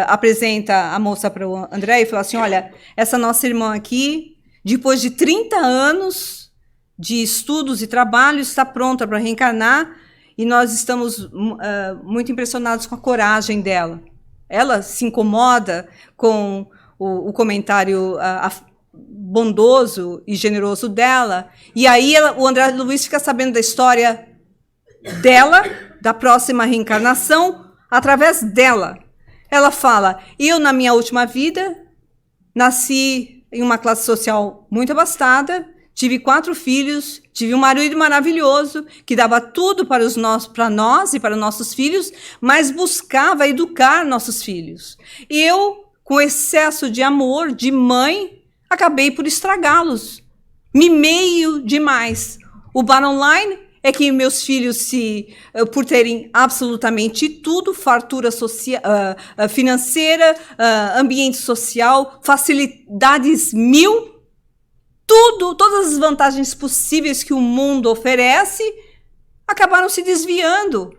apresenta a moça para o André e fala assim, olha, essa nossa irmã aqui, depois de 30 anos de estudos e trabalho, está pronta para reencarnar e nós estamos muito impressionados com a coragem dela. Ela se incomoda com o comentário bondoso e generoso dela, e aí o André Luiz fica sabendo da história dela, da próxima reencarnação, através dela. Ela fala, eu na minha última vida, nasci em uma classe social muito abastada, tive 4 filhos, tive um marido maravilhoso, que dava tudo para nós e para nossos filhos, mas buscava educar nossos filhos. E eu, com excesso de amor, de mãe, acabei por estragá-los. Mimei demais. O bottom line é que meus filhos, por terem absolutamente tudo, fartura financeira, ambiente social, facilidades 1000, tudo, todas as vantagens possíveis que o mundo oferece, acabaram se desviando.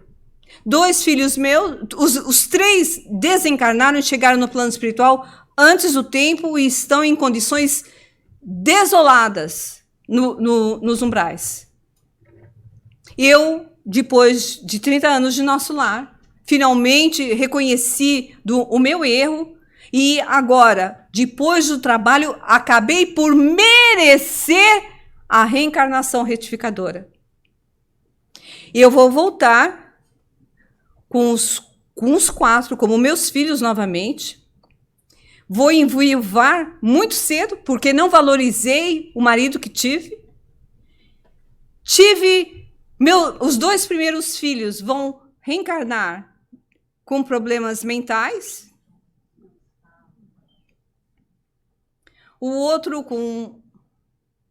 2 filhos meus, os 3 desencarnaram e chegaram no plano espiritual antes do tempo e estão em condições desoladas nos umbrais. Eu, depois de 30 anos de nosso lar, finalmente reconheci o meu erro e agora, depois do trabalho, acabei por merecer a reencarnação retificadora. E eu vou voltar com os 4, como meus filhos novamente. Vou enviuvar muito cedo, porque não valorizei o marido que tive. Os 2 primeiros filhos vão reencarnar com problemas mentais. O outro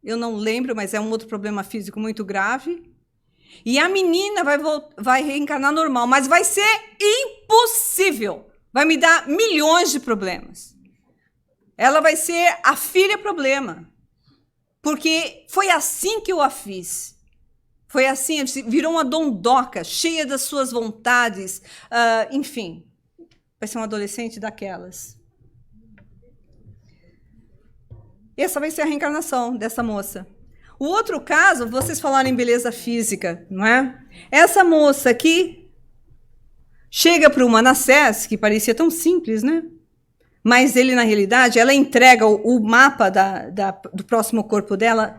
eu não lembro, mas é um outro problema físico muito grave. E a menina vai reencarnar normal, mas vai ser impossível. Vai me dar milhões de problemas. Ela vai ser a filha problema. Porque foi assim que eu a fiz. Foi assim, virou uma dondoca, cheia das suas vontades, enfim. vai ser um adolescente daquelas. Essa vai ser a reencarnação dessa moça. O outro caso, vocês falaram em beleza física, não é? Essa moça aqui chega para o Manassés, que parecia tão simples, né? Mas ele, na realidade, ela entrega o mapa do próximo corpo dela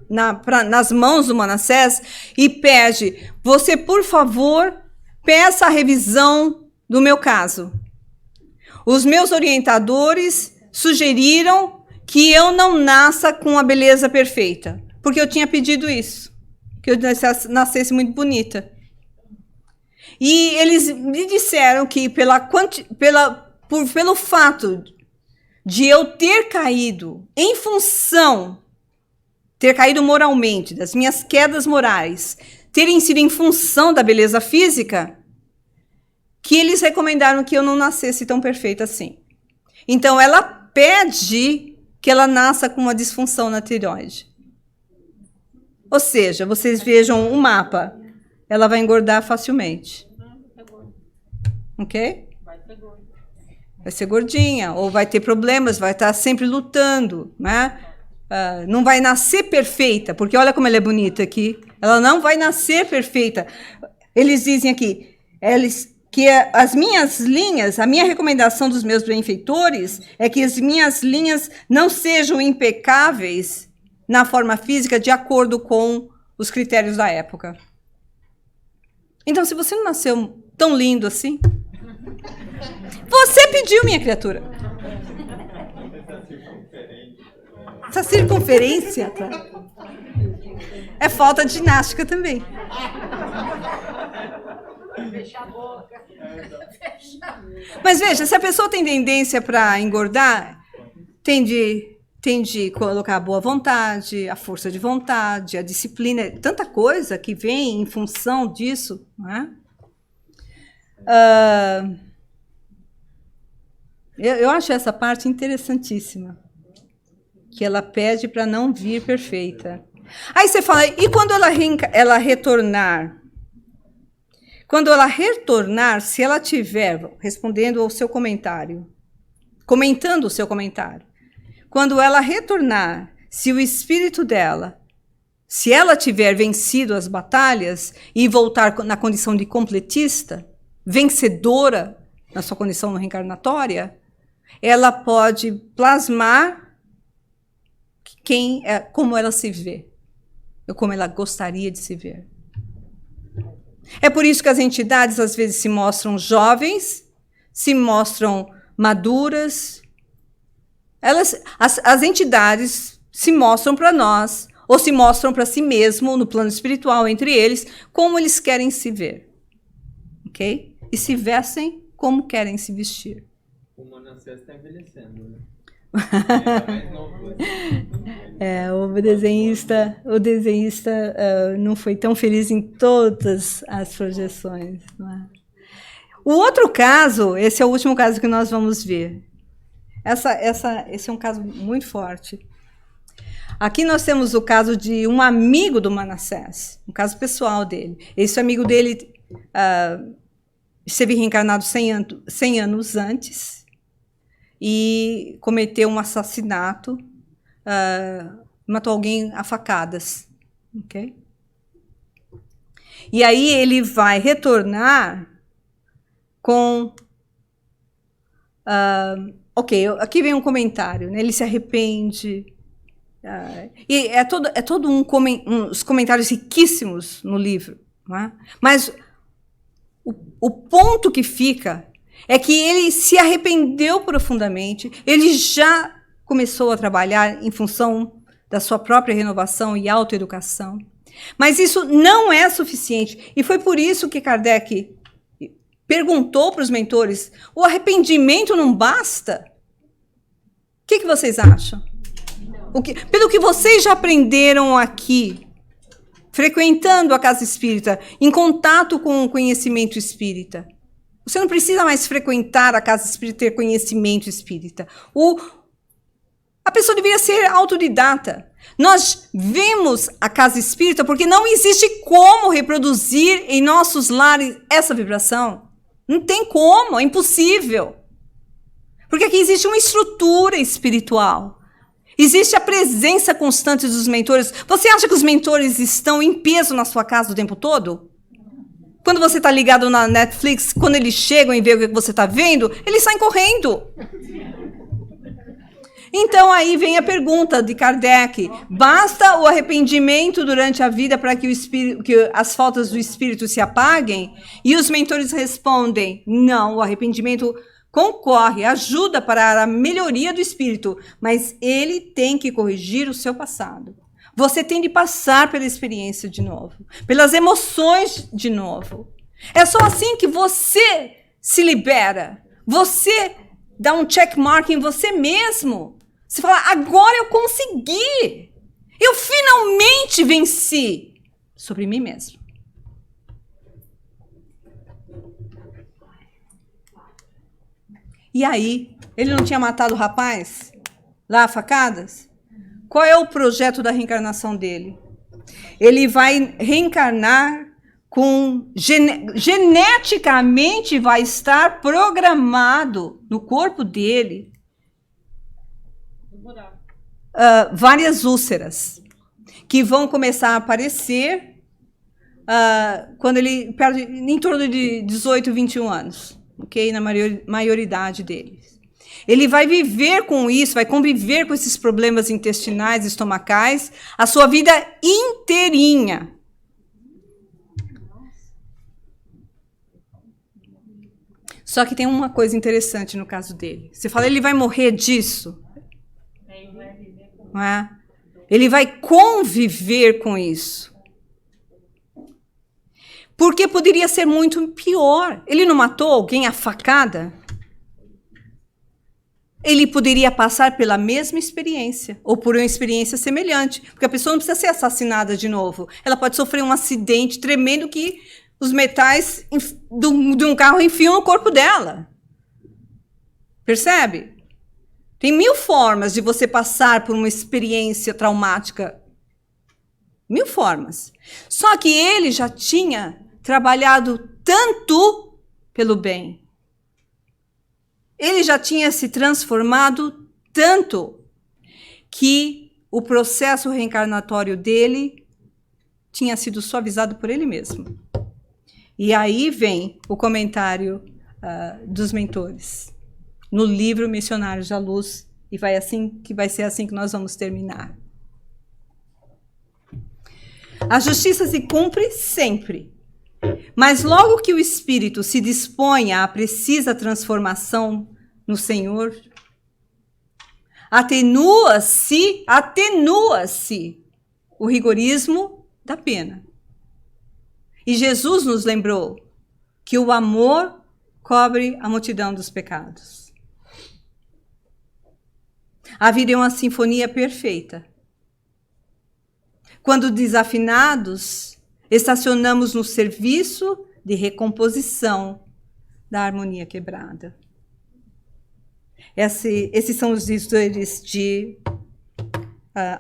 nas mãos do Manassés e pede, você, por favor, peça a revisão do meu caso. Os meus orientadores sugeriram que eu não nasça com a beleza perfeita, porque eu tinha pedido isso, que eu nascesse muito bonita. E eles me disseram que pelo fato de eu ter caído em função, ter caído moralmente, das minhas quedas morais, terem sido em função da beleza física, que eles recomendaram que eu não nascesse tão perfeita assim. Então, ela pede que ela nasça com uma disfunção na tireoide. Ou seja, vocês vejam o mapa, ela vai engordar facilmente. Ok? Vai ser gordinha, ou vai ter problemas, vai estar sempre lutando, né? Não vai nascer perfeita, porque olha como ela é bonita aqui. Ela não vai nascer perfeita. Eles dizem aqui, que as minhas linhas, a minha recomendação dos meus benfeitores é que as minhas linhas não sejam impecáveis na forma física de acordo com os critérios da época. Então, se você não nasceu tão lindo assim, você pediu, minha criatura. Essa circunferência é falta de ginástica também. Fechar a boca. Mas veja, se a pessoa tem tendência para engordar, tem de colocar a boa vontade, a força de vontade, a disciplina, tanta coisa que vem em função disso, não é? Eu acho essa parte interessantíssima, que ela pede para não vir perfeita. Aí você fala, e quando ela retornar? Quando ela retornar, se ela tiver, respondendo ao seu comentário, comentando o seu comentário, quando ela retornar, se o espírito dela, se ela tiver vencido as batalhas e voltar na condição de completista, vencedora na sua condição reencarnatória, ela pode plasmar como ela se vê, ou como ela gostaria de se ver. É por isso que as entidades às vezes se mostram jovens, se mostram maduras. As entidades se mostram para nós, ou se mostram para si mesmo, no plano espiritual, entre eles, como eles querem se ver. Ok? E se vestem como querem se vestir. O Manassés está envelhecendo, né? O desenhista não foi tão feliz em todas as projeções. Não é? O outro caso, esse é o último caso que nós vamos ver. Esse é um caso muito forte. Aqui nós temos o caso de um amigo do Manassés, um caso pessoal dele. Esse amigo dele esteve reencarnado 100 anos antes e cometeu um assassinato, matou alguém a facadas. Okay? E aí ele vai retornar com... aqui vem um comentário, né? Ele se arrepende. E é todo uns comentários riquíssimos no livro. Não é? Mas o ponto que fica é que ele se arrependeu profundamente, ele já começou a trabalhar em função da sua própria renovação e autoeducação. Mas isso não é suficiente. E foi por isso que Kardec perguntou para os mentores, o arrependimento não basta? O que vocês acham? Pelo que vocês já aprenderam aqui, frequentando a casa espírita, em contato com o conhecimento espírita, você não precisa mais frequentar a casa espírita e ter conhecimento espírita. A pessoa deveria ser autodidata. Nós vemos a casa espírita porque não existe como reproduzir em nossos lares essa vibração. Não tem como, é impossível. Porque aqui existe uma estrutura espiritual. Existe a presença constante dos mentores. Você acha que os mentores estão em peso na sua casa o tempo todo? Quando você está ligado na Netflix, quando eles chegam e veem o que você está vendo, eles saem correndo. Então aí vem a pergunta de Kardec. Basta o arrependimento durante a vida para que as faltas do espírito se apaguem? E os mentores respondem, não, o arrependimento concorre, ajuda para a melhoria do espírito, mas ele tem que corrigir o seu passado. Você tem de passar pela experiência de novo, pelas emoções de novo. É só assim que você se libera. Você dá um checkmark em você mesmo. Você fala, agora eu consegui. Eu finalmente venci sobre mim mesmo. E aí, ele não tinha matado o rapaz? Lá, a facadas? Qual é o projeto da reencarnação dele? Ele vai reencarnar com... geneticamente vai estar programado no corpo dele várias úlceras que vão começar a aparecer quando ele perde em torno de 18, 21 anos, ok? Na maioridade deles. Ele vai viver com isso, vai conviver com esses problemas intestinais, estomacais, a sua vida inteirinha. Só que tem uma coisa interessante no caso dele. Você fala, ele vai morrer disso? Não é? Ele vai conviver com isso. Porque poderia ser muito pior. Ele não matou alguém à facada? Ele poderia passar pela mesma experiência, ou por uma experiência semelhante. Porque a pessoa não precisa ser assassinada de novo. Ela pode sofrer um acidente tremendo que os metais de um carro enfiam no corpo dela. Percebe? Tem 1000 formas de você passar por uma experiência traumática. 1000 formas. Só que ele já tinha trabalhado tanto pelo bem. Ele já tinha se transformado tanto que o processo reencarnatório dele tinha sido suavizado por ele mesmo. E aí vem o comentário dos mentores. No livro Missionários da Luz, e vai ser assim que nós vamos terminar. A justiça se cumpre sempre, mas logo que o espírito se dispõe à precisa transformação no Senhor, atenua-se o rigorismo da pena. E Jesus nos lembrou que o amor cobre a multidão dos pecados. A vida é uma sinfonia perfeita. Quando desafinados, estacionamos no serviço de recomposição da harmonia quebrada. Esses são os dizeres de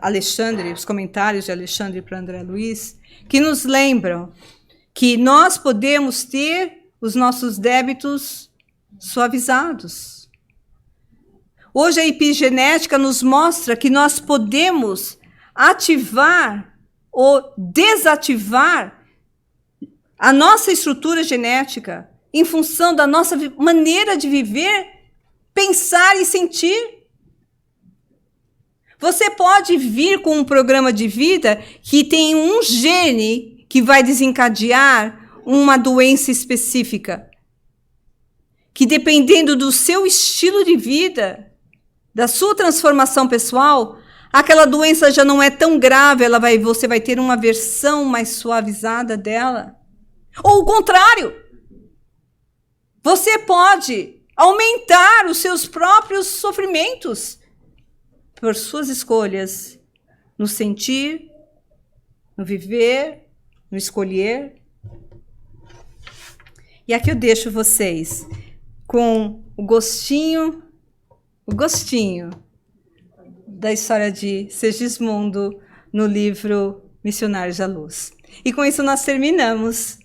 Alexandre, os comentários de Alexandre para André Luiz, que nos lembram que nós podemos ter os nossos débitos suavizados. Hoje a epigenética nos mostra que nós podemos ativar ou desativar a nossa estrutura genética em função da nossa maneira de viver, pensar e sentir. Você pode vir com um programa de vida que tem um gene que vai desencadear uma doença específica, que dependendo do seu estilo de vida, da sua transformação pessoal, aquela doença já não é tão grave, você vai ter uma versão mais suavizada dela. Ou o contrário, você pode aumentar os seus próprios sofrimentos por suas escolhas, no sentir, no viver, no escolher. E aqui eu deixo vocês com o gostinho da história de Segismundo no livro Missionários da Luz. E com isso nós terminamos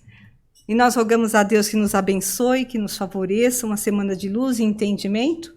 E nós rogamos a Deus que nos abençoe, que nos favoreça uma semana de luz e entendimento,